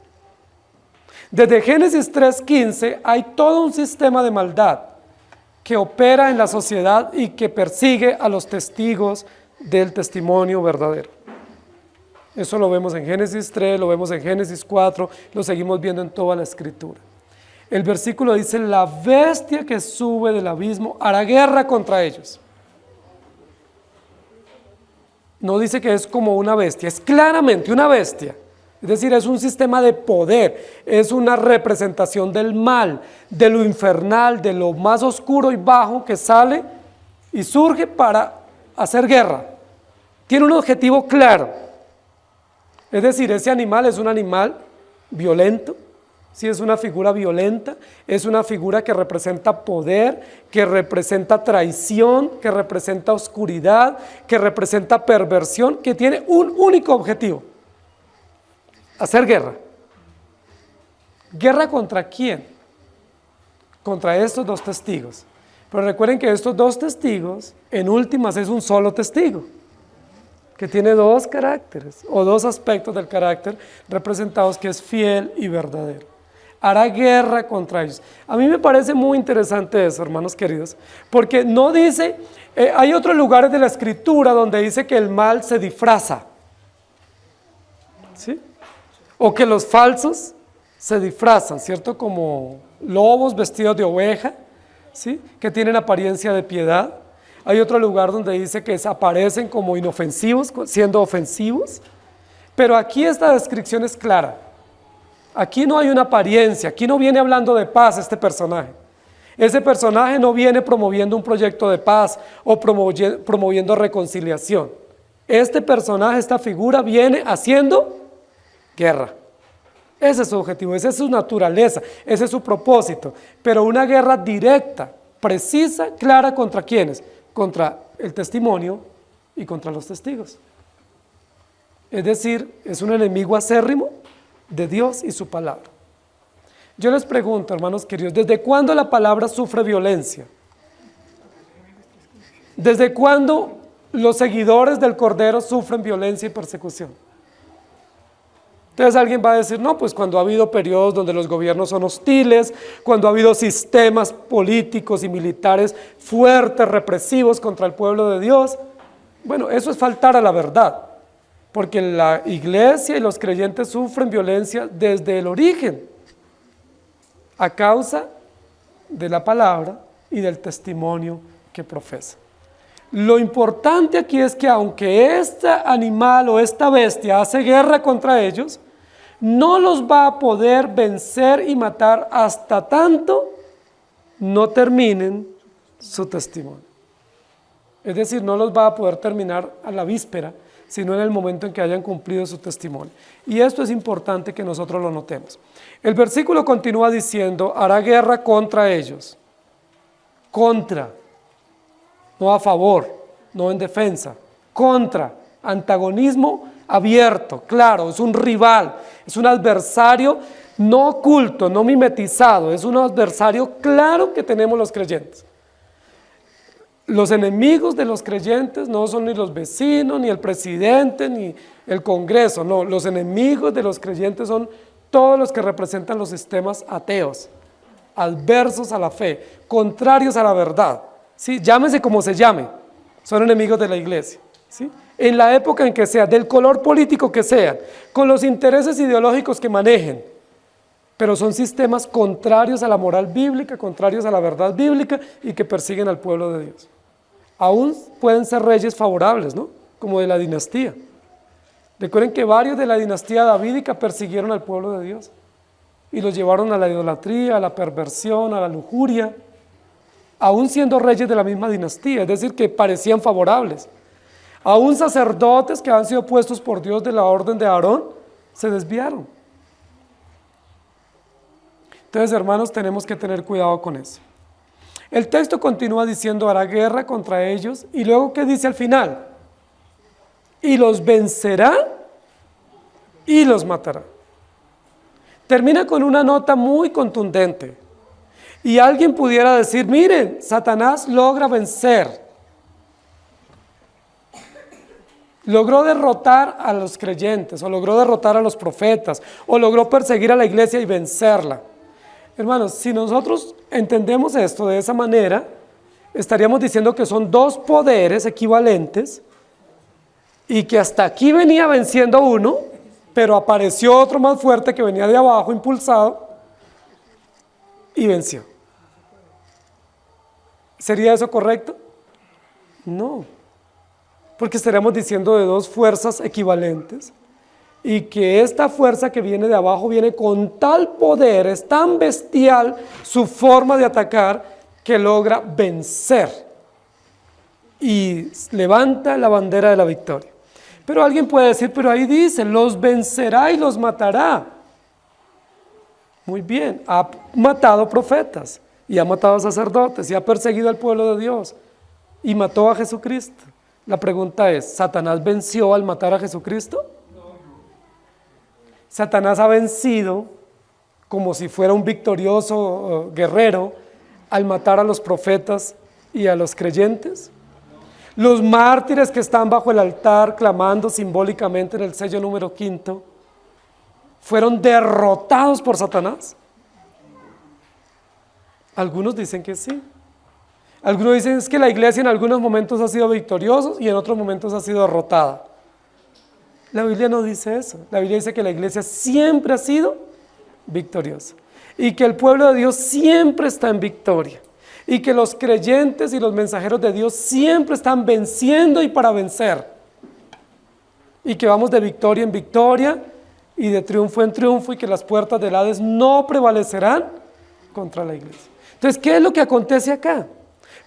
Desde Génesis 3:15 hay todo un sistema de maldad que opera en la sociedad y que persigue a los testigos del testimonio verdadero. Eso lo vemos en Génesis 3, lo vemos en Génesis 4, lo seguimos viendo en toda la Escritura. El versículo dice, la bestia que sube del abismo hará guerra contra ellos. No dice que es como una bestia, es claramente una bestia. Es decir, es un sistema de poder, es una representación del mal, de lo infernal, de lo más oscuro y bajo que sale y surge para hacer guerra. Tiene un objetivo claro. Es decir, ese animal es un animal violento, sí, es una figura violenta, es una figura que representa poder, que representa traición, que representa oscuridad, que representa perversión, que tiene un único objetivo: hacer guerra. ¿Guerra contra quién? Contra estos dos testigos. Pero recuerden que estos dos testigos, en últimas, es un solo testigo, que tiene dos caracteres, o dos aspectos del carácter representados, que es fiel y verdadero. Hará guerra contra ellos. A mí me parece muy interesante eso, hermanos queridos, porque no dice, hay otros lugares de la Escritura donde dice que el mal se disfraza, ¿sí? O que los falsos se disfrazan, ¿cierto? Como lobos vestidos de oveja, ¿sí? Que tienen apariencia de piedad. Hay otro lugar donde dice que aparecen como inofensivos, siendo ofensivos. Pero aquí esta descripción es clara. Aquí no hay una apariencia, aquí no viene hablando de paz este personaje. Ese personaje no viene promoviendo un proyecto de paz o promoviendo reconciliación. Este personaje, esta figura, viene haciendo guerra. Ese es su objetivo, esa es su naturaleza, ese es su propósito. Pero una guerra directa, precisa, clara, ¿contra quiénes? Contra el testimonio y contra los testigos. Es decir, es un enemigo acérrimo de Dios y su palabra. Yo les pregunto, hermanos queridos, ¿desde cuándo la palabra sufre violencia? ¿Desde cuándo los seguidores del Cordero sufren violencia y persecución? Entonces alguien va a decir, no, pues cuando ha habido periodos donde los gobiernos son hostiles, cuando ha habido sistemas políticos y militares fuertes, represivos contra el pueblo de Dios. Bueno, eso es faltar a la verdad, porque la iglesia y los creyentes sufren violencia desde el origen, a causa de la palabra y del testimonio que profesa. Lo importante aquí es que aunque este animal o esta bestia hace guerra contra ellos, no los va a poder vencer y matar hasta tanto no terminen su testimonio. Es decir, no los va a poder terminar a la víspera, sino en el momento en que hayan cumplido su testimonio. Y esto es importante que nosotros lo notemos. El versículo continúa diciendo, hará guerra contra ellos. Contra, no a favor, no en defensa. Contra, antagonismo abierto, claro, es un rival, es un adversario no oculto, no mimetizado, es un adversario claro que tenemos los creyentes. Los enemigos de los creyentes no son ni los vecinos, ni el presidente, ni el Congreso, no, los enemigos de los creyentes son todos los que representan los sistemas ateos, adversos a la fe, contrarios a la verdad, ¿sí? Llámese como se llame, son enemigos de la iglesia, ¿sí? En la época en que sea, del color político que sean, con los intereses ideológicos que manejen, pero son sistemas contrarios a la moral bíblica, contrarios a la verdad bíblica y que persiguen al pueblo de Dios. Aún pueden ser reyes favorables, ¿no? Como de la dinastía. Recuerden que varios de la dinastía davídica persiguieron al pueblo de Dios y los llevaron a la idolatría, a la perversión, a la lujuria, aún siendo reyes de la misma dinastía, es decir, que parecían favorables. Aún sacerdotes que han sido puestos por Dios de la orden de Aarón, se desviaron. Entonces, hermanos, tenemos que tener cuidado con eso. El texto continúa diciendo, hará guerra contra ellos, y luego, ¿qué dice al final? Y los vencerá y los matará. Termina con una nota muy contundente. Y alguien pudiera decir, miren, Satanás logra vencer. Logró derrotar a los creyentes, o logró derrotar a los profetas, o logró perseguir a la iglesia y vencerla. Hermanos, si nosotros entendemos esto de esa manera, estaríamos diciendo que son dos poderes equivalentes y que hasta aquí venía venciendo uno, pero apareció otro más fuerte que venía de abajo, impulsado, y venció. ¿Sería eso correcto? No, porque estaríamos diciendo de dos fuerzas equivalentes y que esta fuerza que viene de abajo viene con tal poder, es tan bestial su forma de atacar que logra vencer y levanta la bandera de la victoria. Pero alguien puede decir, pero ahí dice, los vencerá y los matará. Muy bien, ha matado profetas y ha matado sacerdotes y ha perseguido al pueblo de Dios y mató a Jesucristo. La pregunta es, ¿Satanás venció al matar a Jesucristo? Satanás ha vencido como si fuera un victorioso guerrero al matar a los profetas y a los creyentes. Los mártires que están bajo el altar clamando simbólicamente en el sello número 5 fueron derrotados por Satanás. Algunos dicen que sí. Algunos dicen es que la iglesia en algunos momentos ha sido victoriosa y en otros momentos ha sido derrotada. La Biblia no dice eso. La Biblia dice que la iglesia siempre ha sido victoriosa y que el pueblo de Dios siempre está en victoria y que los creyentes y los mensajeros de Dios siempre están venciendo y para vencer y que vamos de victoria en victoria y de triunfo en triunfo y que las puertas del Hades no prevalecerán contra la iglesia. Entonces, ¿qué es lo que acontece acá?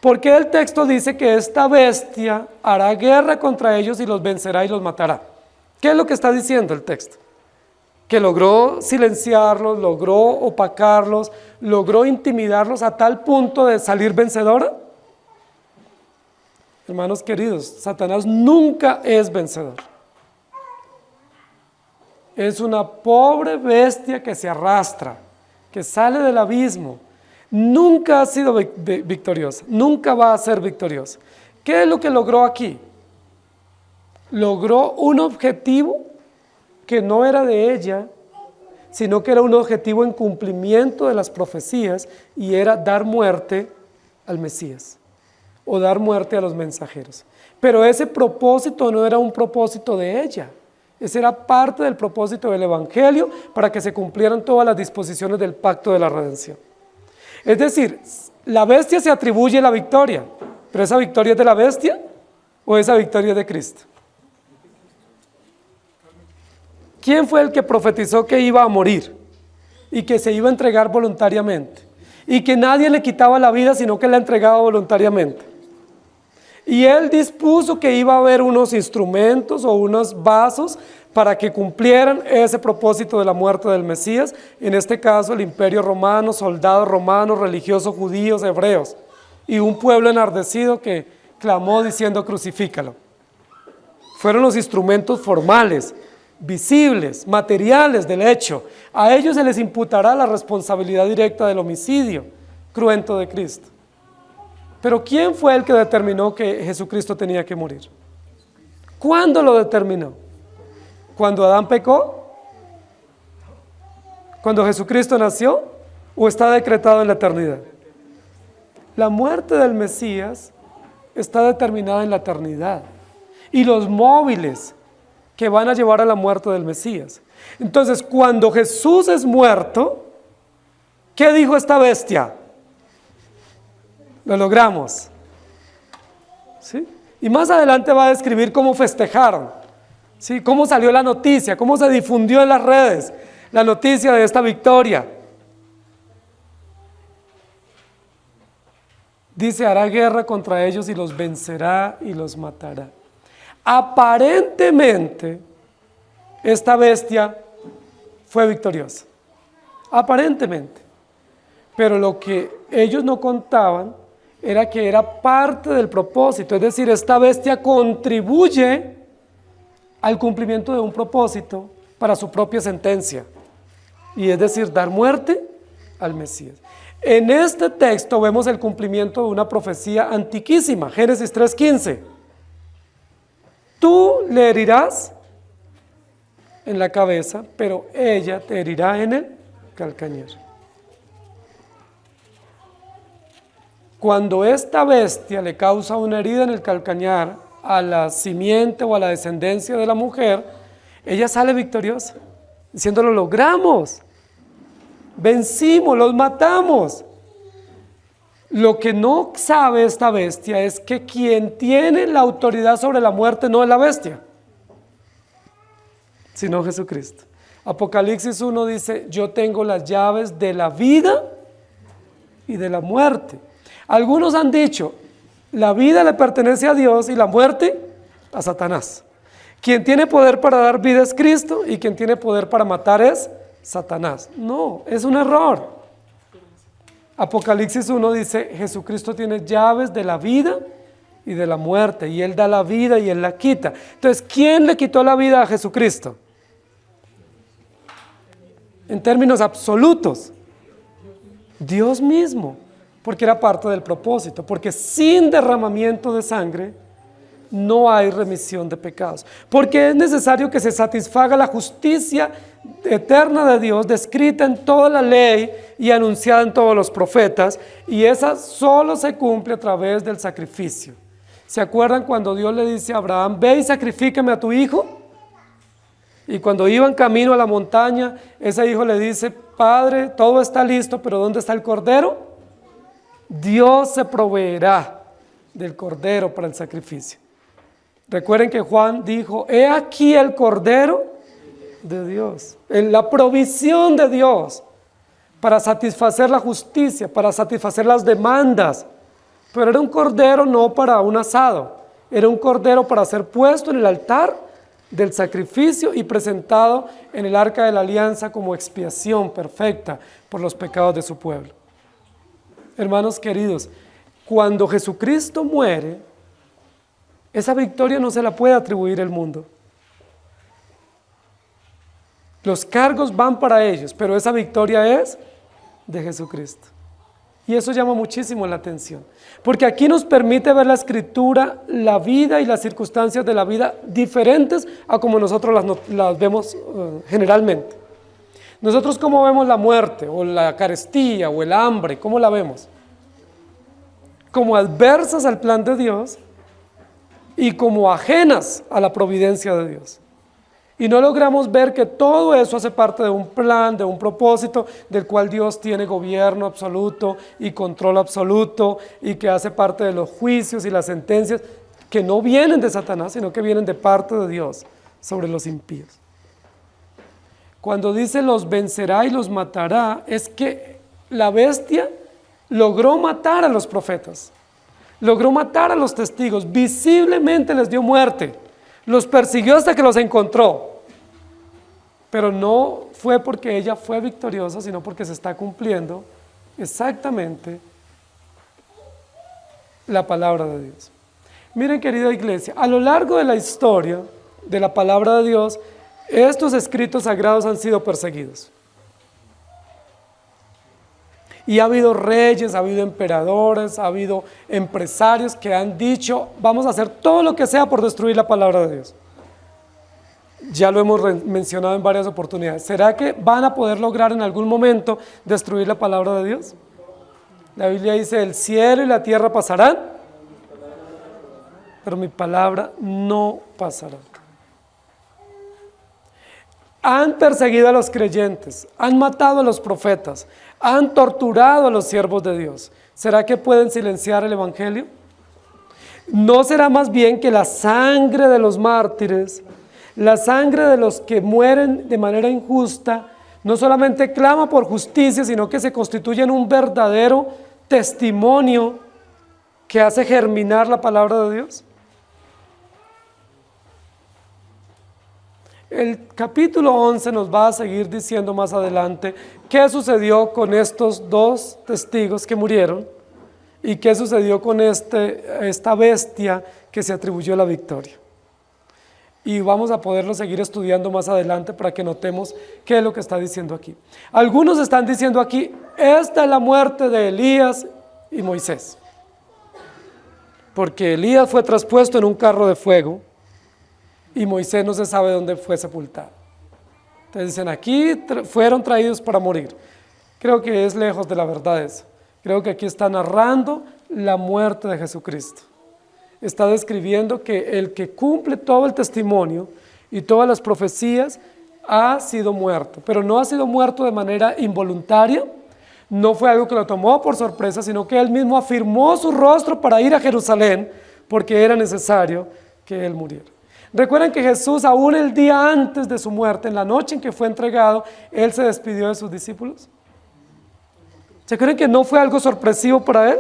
¿Por qué el texto dice que esta bestia hará guerra contra ellos y los vencerá y los matará? ¿Qué es lo que está diciendo el texto? Que logró silenciarlos, logró opacarlos, logró intimidarlos a tal punto de salir vencedora. Hermanos queridos, Satanás nunca es vencedor. Es una pobre bestia que se arrastra, que sale del abismo. Nunca ha sido victoriosa, nunca va a ser victoriosa. ¿Qué es lo que logró aquí? Logró un objetivo que no era de ella, sino que era un objetivo en cumplimiento de las profecías y era dar muerte al Mesías o dar muerte a los mensajeros. Pero ese propósito no era un propósito de ella, ese era parte del propósito del Evangelio para que se cumplieran todas las disposiciones del pacto de la redención. Es decir, la bestia se atribuye la victoria, pero ¿esa victoria es de la bestia o esa victoria es de Cristo? ¿Quién fue el que profetizó que iba a morir y que se iba a entregar voluntariamente y que nadie le quitaba la vida sino que la entregaba voluntariamente? Y él dispuso que iba a haber unos instrumentos o unos vasos para que cumplieran ese propósito de la muerte del Mesías, en este caso el imperio romano, soldados romanos, religiosos judíos, hebreos, y un pueblo enardecido que clamó diciendo crucifícalo. Fueron los instrumentos formales, visibles, materiales del hecho. A ellos se les imputará la responsabilidad directa del homicidio cruento de Cristo. Pero ¿quién fue el que determinó que Jesucristo tenía que morir? ¿Cuándo lo determinó? ¿Cuando Adán pecó? ¿Cuando Jesucristo nació? ¿O está decretado en la eternidad? La muerte del Mesías está determinada en la eternidad. Y los móviles que van a llevar a la muerte del Mesías. Entonces, cuando Jesús es muerto, ¿qué dijo esta bestia? Lo logramos. ¿Sí? Y más adelante va a describir cómo festejaron, ¿sí? Cómo salió la noticia, cómo se difundió en las redes la noticia de esta victoria. Dice, hará guerra contra ellos y los vencerá y los matará. Aparentemente, esta bestia fue victoriosa. Aparentemente. Pero lo que ellos no contaban era que era parte del propósito. Es decir, esta bestia contribuye al cumplimiento de un propósito para su propia sentencia. Y es decir, dar muerte al Mesías. En este texto vemos el cumplimiento de una profecía antiquísima, Génesis 3:15. Tú le herirás en la cabeza, pero ella te herirá en el calcañar. Cuando esta bestia le causa una herida en el calcañar a la simiente o a la descendencia de la mujer, ella sale victoriosa, diciendo, lo logramos, vencimos, los matamos. Lo que no sabe esta bestia es que quien tiene la autoridad sobre la muerte no es la bestia, sino Jesucristo. Apocalipsis 1 dice, yo tengo las llaves de la vida y de la muerte. Algunos han dicho, la vida le pertenece a Dios y la muerte a Satanás. Quien tiene poder para dar vida es Cristo y quien tiene poder para matar es Satanás. No, es un error. Apocalipsis 1 dice, Jesucristo tiene llaves de la vida y de la muerte, y Él da la vida y Él la quita. Entonces, ¿quién le quitó la vida a Jesucristo? En términos absolutos, Dios mismo, porque era parte del propósito, porque sin derramamiento de sangre no hay remisión de pecados, porque es necesario que se satisfaga la justicia eterna de Dios, descrita en toda la ley y anunciada en todos los profetas, y esa solo se cumple a través del sacrificio. ¿Se acuerdan cuando Dios le dice a Abraham, ve y sacrifícame a tu hijo? Y cuando iban camino a la montaña, ese hijo le dice, Padre, todo está listo, pero ¿dónde está el cordero? Dios se proveerá del cordero para el sacrificio. Recuerden que Juan dijo, he aquí el cordero de Dios, en la provisión de Dios para satisfacer la justicia, para satisfacer las demandas. Pero era un cordero no para un asado, era un cordero para ser puesto en el altar del sacrificio y presentado en el arca de la alianza como expiación perfecta por los pecados de su pueblo. Hermanos queridos, cuando Jesucristo muere, esa victoria no se la puede atribuir el mundo. Los cargos van para ellos, pero esa victoria es de Jesucristo. Y eso llama muchísimo la atención, porque aquí nos permite ver la Escritura, la vida y las circunstancias de la vida diferentes a como nosotros las vemos generalmente. Nosotros, ¿cómo vemos la muerte o la carestía o el hambre? ¿Cómo la vemos? Como adversas al plan de Dios y como ajenas a la providencia de Dios. Y no logramos ver que todo eso hace parte de un plan, de un propósito, del cual Dios tiene gobierno absoluto y control absoluto, y que hace parte de los juicios y las sentencias que no vienen de Satanás, sino que vienen de parte de Dios sobre los impíos. Cuando dice los vencerá y los matará, es que la bestia logró matar a los profetas, logró matar a los testigos, visiblemente les dio muerte, los persiguió hasta que los encontró, pero no fue porque ella fue victoriosa, sino porque se está cumpliendo exactamente la palabra de Dios. Miren, querida iglesia, a lo largo de la historia de la palabra de Dios, estos escritos sagrados han sido perseguidos. Y ha habido reyes, ha habido emperadores, ha habido empresarios que han dicho, vamos a hacer todo lo que sea por destruir la palabra de Dios. Ya lo hemos mencionado en varias oportunidades. ¿Será que van a poder lograr en algún momento destruir la palabra de Dios? La Biblia dice, el cielo y la tierra pasarán, pero mi palabra no pasará. Han perseguido a los creyentes, han matado a los profetas, han torturado a los siervos de Dios. ¿Será que pueden silenciar el evangelio? ¿No será más bien que la sangre de los mártires, la sangre de los que mueren de manera injusta, no solamente clama por justicia, sino que se constituye en un verdadero testimonio que hace germinar la palabra de Dios. El capítulo 11 nos va a seguir diciendo más adelante qué sucedió con estos dos testigos que murieron y qué sucedió con esta bestia que se atribuyó la victoria. Y vamos a poderlo seguir estudiando más adelante para que notemos qué es lo que está diciendo aquí. Algunos están diciendo aquí, esta es la muerte de Elías y Moisés, porque Elías fue traspuesto en un carro de fuego y Moisés no se sabe dónde fue sepultado. Entonces dicen, aquí fueron traídos para morir. Creo que es lejos de la verdad eso. Creo que aquí está narrando la muerte de Jesucristo. Está describiendo que el que cumple todo el testimonio y todas las profecías ha sido muerto, pero no ha sido muerto de manera involuntaria, no fue algo que lo tomó por sorpresa, sino que él mismo afirmó su rostro para ir a Jerusalén porque era necesario que él muriera. Recuerden que Jesús, aún el día antes de su muerte, en la noche en que fue entregado, él se despidió de sus discípulos. ¿Se creen que no fue algo sorpresivo para él?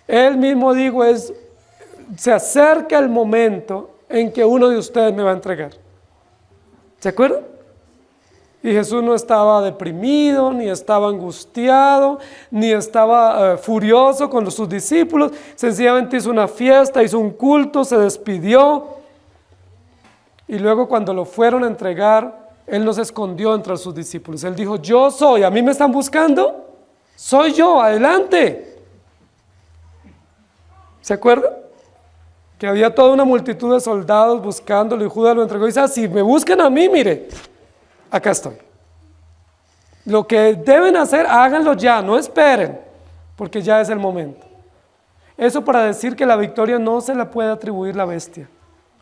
Él mismo dijo, se acerca el momento en que uno de ustedes me va a entregar. ¿Se acuerdan? Y Jesús no estaba deprimido, ni estaba angustiado, ni estaba furioso con sus discípulos. Sencillamente hizo una fiesta, hizo un culto, se despidió. Y luego cuando lo fueron a entregar, él no se escondió entre sus discípulos. Él dijo, yo soy, ¿a mí me están buscando? Soy yo, adelante. ¿Se acuerdan? Que había toda una multitud de soldados buscándolo y Judas lo entregó y dice, si me buscan a mí, mire, acá estoy. Lo que deben hacer, háganlo ya, no esperen, porque ya es el momento. Eso para decir que la victoria no se la puede atribuir la bestia,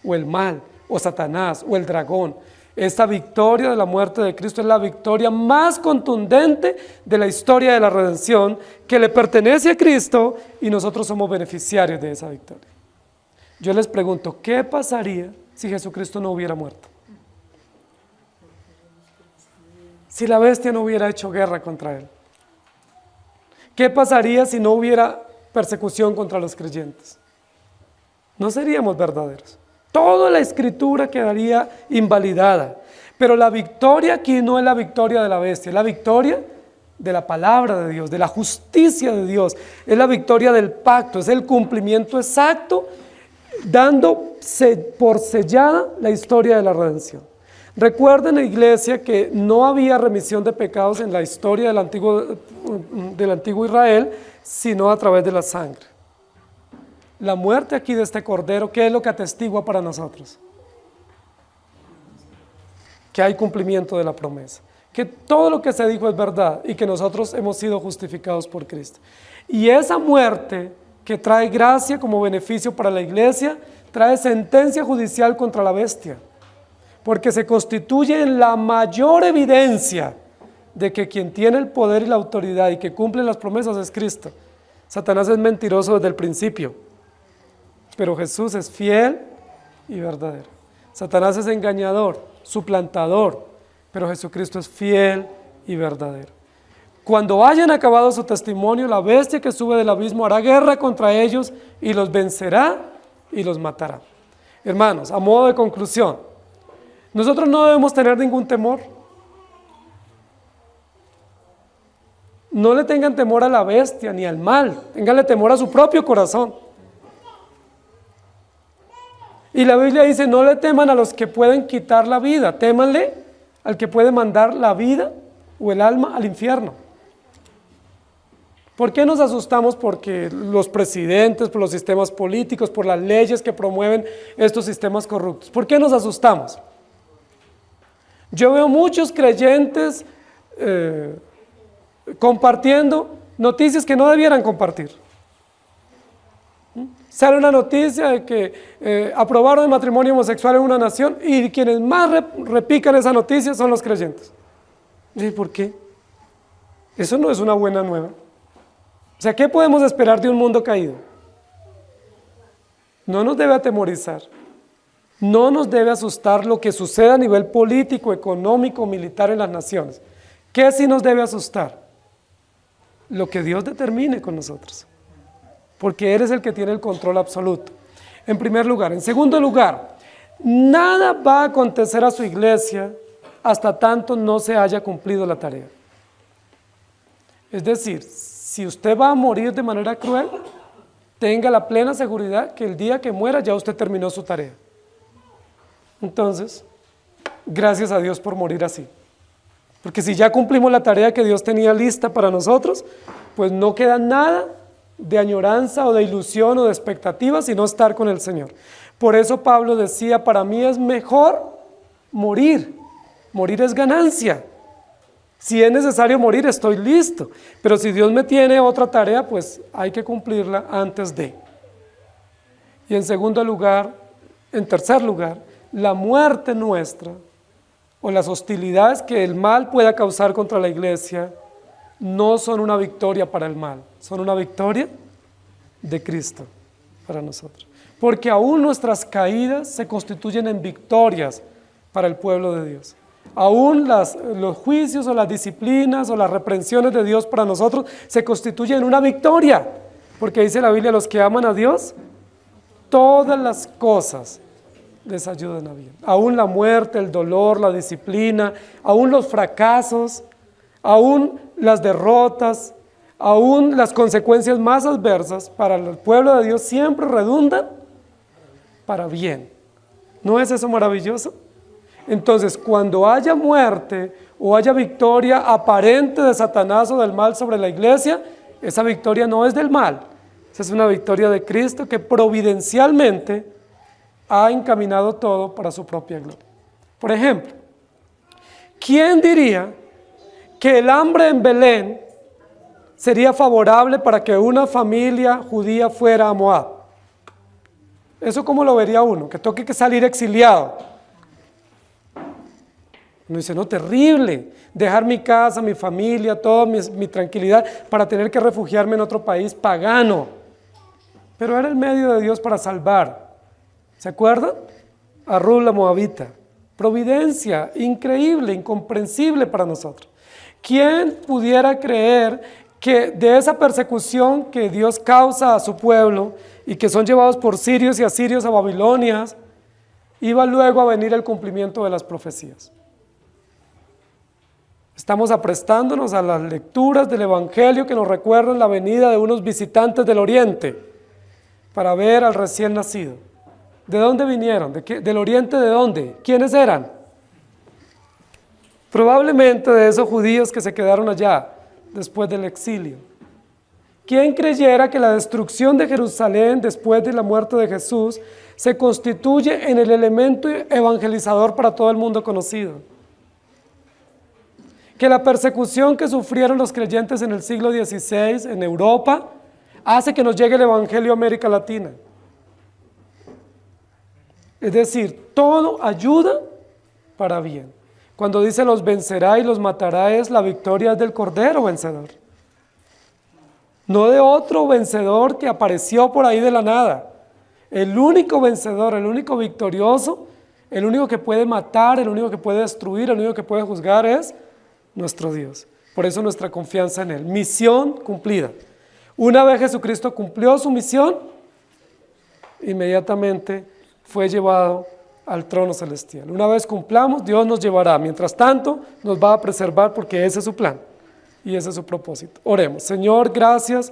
o el mal, o Satanás, o el dragón. Esta victoria de la muerte de Cristo es la victoria más contundente de la historia de la redención, que le pertenece a Cristo y nosotros somos beneficiarios de esa victoria. Yo les pregunto, ¿qué pasaría si Jesucristo no hubiera muerto? Si la bestia no hubiera hecho guerra contra él. ¿Qué pasaría si no hubiera persecución contra los creyentes? No seríamos verdaderos. Toda la escritura quedaría invalidada. Pero la victoria aquí no es la victoria de la bestia, es la victoria de la palabra de Dios, de la justicia de Dios. Es la victoria del pacto, es el cumplimiento exacto, dando por sellada la historia de la redención. Recuerden, iglesia, que no había remisión de pecados en la historia del antiguo Israel, sino a través de la sangre. La muerte aquí de este cordero, ¿qué es lo que atestigua para nosotros? Que hay cumplimiento de la promesa, que todo lo que se dijo es verdad y que nosotros hemos sido justificados por Cristo. Y esa muerte que trae gracia como beneficio para la iglesia, trae sentencia judicial contra la bestia, porque se constituye en la mayor evidencia de que quien tiene el poder y la autoridad y que cumple las promesas es Cristo. Satanás es mentiroso desde el principio, pero Jesús es fiel y verdadero. Satanás es engañador, suplantador, pero Jesucristo es fiel y verdadero. Cuando hayan acabado su testimonio, la bestia que sube del abismo hará guerra contra ellos y los vencerá y los matará. Hermanos, a modo de conclusión, nosotros no debemos tener ningún temor. No le tengan temor a la bestia ni al mal, ténganle temor a su propio corazón. Y la Biblia dice, no le teman a los que pueden quitar la vida, témanle al que puede mandar la vida o el alma al infierno. ¿Por qué nos asustamos? Porque los presidentes, por los sistemas políticos, por las leyes que promueven estos sistemas corruptos. ¿Por qué nos asustamos? Yo veo muchos creyentes compartiendo noticias que no debieran compartir. Sale una noticia de que aprobaron el matrimonio homosexual en una nación y quienes más repican esa noticia son los creyentes. ¿Y por qué? Eso no es una buena nueva. O sea, ¿qué podemos esperar de un mundo caído? No nos debe atemorizar, no nos debe asustar lo que suceda a nivel político, económico, militar en las naciones. ¿Qué sí nos debe asustar? Lo que Dios determine con nosotros. porque Él es el que tiene el control absoluto. En primer lugar. En segundo lugar, nada va a acontecer a su iglesia hasta tanto no se haya cumplido la tarea. Es decir, si usted va a morir de manera cruel, tenga la plena seguridad que el día que muera ya usted terminó su tarea. Entonces, gracias a Dios por morir así. Porque si ya cumplimos la tarea que Dios tenía lista para nosotros, pues no queda nada de añoranza o de ilusión o de expectativa, sino estar con el Señor. Por eso Pablo decía, para mí es mejor morir. Morir es ganancia. Si es necesario morir, estoy listo. Pero si Dios me tiene otra tarea, pues hay que cumplirla antes de. Y en tercer lugar, la muerte nuestra o las hostilidades que el mal pueda causar contra la iglesia no son una victoria para el mal, son una victoria de Cristo para nosotros. Porque aún nuestras caídas se constituyen en victorias para el pueblo de Dios. Aún los juicios o las disciplinas o las reprensiones de Dios para nosotros se constituyen en una victoria. Porque dice la Biblia, los que aman a Dios, todas las cosas les ayudan a bien. Aún la muerte, el dolor, la disciplina, aún los fracasos, aún las derrotas, aún las consecuencias más adversas para el pueblo de Dios siempre redundan para bien. ¿No es eso maravilloso? Entonces, cuando haya muerte o haya victoria aparente de Satanás o del mal sobre la iglesia, esa victoria no es del mal, esa es una victoria de Cristo que providencialmente ha encaminado todo para su propia gloria. Por ejemplo, ¿quién diría que el hambre en Belén sería favorable para que una familia judía fuera a Moab? ¿Eso cómo lo vería uno? Que toque que salir exiliado. Uno dice, no, terrible, dejar mi casa, mi familia, toda mi tranquilidad para tener que refugiarme en otro país pagano. Pero era el medio de Dios para salvar. ¿Se acuerdan? A Ruth la Moabita. Providencia increíble, incomprensible para nosotros. ¿Quién pudiera creer que de esa persecución que Dios causa a su pueblo y que son llevados por sirios y asirios a Babilonia, iba luego a venir el cumplimiento de las profecías? Estamos aprestándonos a las lecturas del Evangelio que nos recuerdan la venida de unos visitantes del Oriente para ver al recién nacido. ¿De dónde vinieron? ¿Del Oriente de dónde? ¿Quiénes eran? Probablemente de esos judíos que se quedaron allá después del exilio. ¿Quién creyera que la destrucción de Jerusalén después de la muerte de Jesús se constituye en el elemento evangelizador para todo el mundo conocido? Que la persecución que sufrieron los creyentes en el siglo XVI en Europa hace que nos llegue el Evangelio a América Latina. Es decir, todo ayuda para bien. Cuando dice los vencerá y los matará, la victoria es del Cordero vencedor. No de otro vencedor que apareció por ahí de la nada. El único vencedor, el único victorioso, el único que puede matar, el único que puede destruir, el único que puede juzgar es nuestro Dios. Por eso nuestra confianza en Él. Misión cumplida. Una vez Jesucristo cumplió su misión, inmediatamente fue llevado al trono celestial. Una vez cumplamos, Dios nos llevará. Mientras tanto, nos va a preservar porque ese es su plan y ese es su propósito. Oremos. Señor, gracias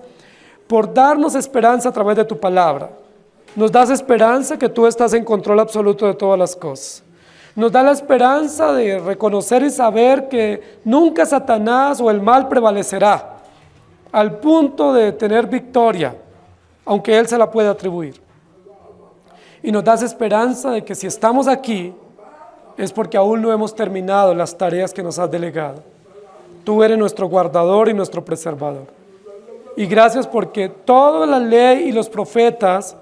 por darnos esperanza a través de tu palabra. Nos das esperanza que tú estás en control absoluto de todas las cosas. Nos da la esperanza de reconocer y saber que nunca Satanás o el mal prevalecerá al punto de tener victoria, aunque él se la pueda atribuir. Y nos das esperanza de que si estamos aquí es porque aún no hemos terminado las tareas que nos has delegado. Tú eres nuestro guardador y nuestro preservador. Y gracias porque toda la ley y los profetas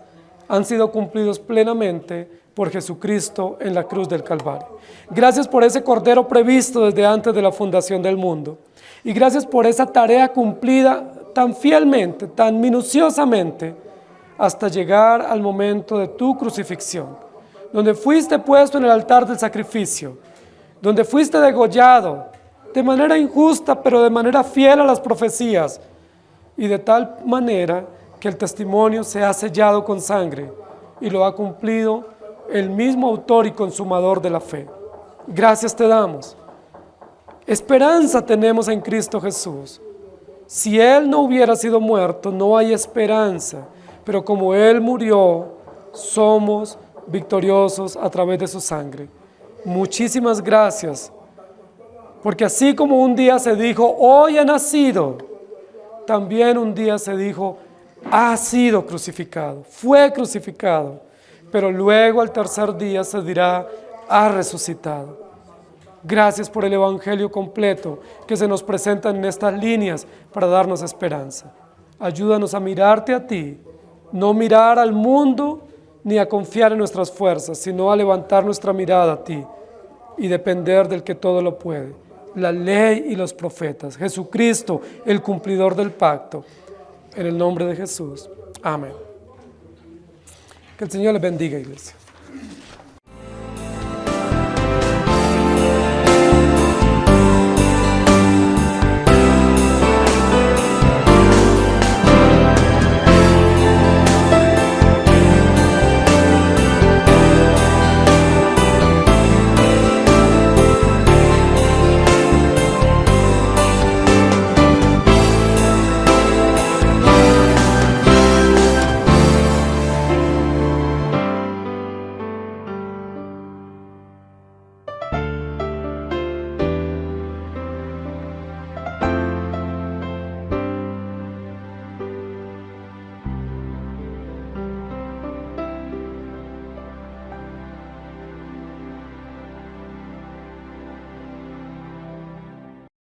han sido cumplidos plenamente por Jesucristo en la cruz del Calvario. Gracias por ese Cordero previsto desde antes de la fundación del mundo. Y gracias por esa tarea cumplida tan fielmente, tan minuciosamente, hasta llegar al momento de tu crucifixión, donde fuiste puesto en el altar del sacrificio, donde fuiste degollado de manera injusta, pero de manera fiel a las profecías, y de tal manera que el testimonio se ha sellado con sangre y lo ha cumplido el mismo autor y consumador de la fe. Gracias te damos. Esperanza tenemos en Cristo Jesús. Si Él no hubiera sido muerto, no hay esperanza, pero como Él murió, somos victoriosos a través de su sangre. Muchísimas gracias, porque así como un día se dijo, hoy ha nacido, también un día se dijo, ha sido crucificado, fue crucificado, pero luego al tercer día se dirá, ha resucitado. Gracias por el Evangelio completo que se nos presenta en estas líneas para darnos esperanza. Ayúdanos a mirarte a ti, no mirar al mundo ni a confiar en nuestras fuerzas, sino a levantar nuestra mirada a ti y depender del que todo lo puede, la ley y los profetas, Jesucristo, el cumplidor del pacto. En el nombre de Jesús. Amén. Que el Señor les bendiga, iglesia.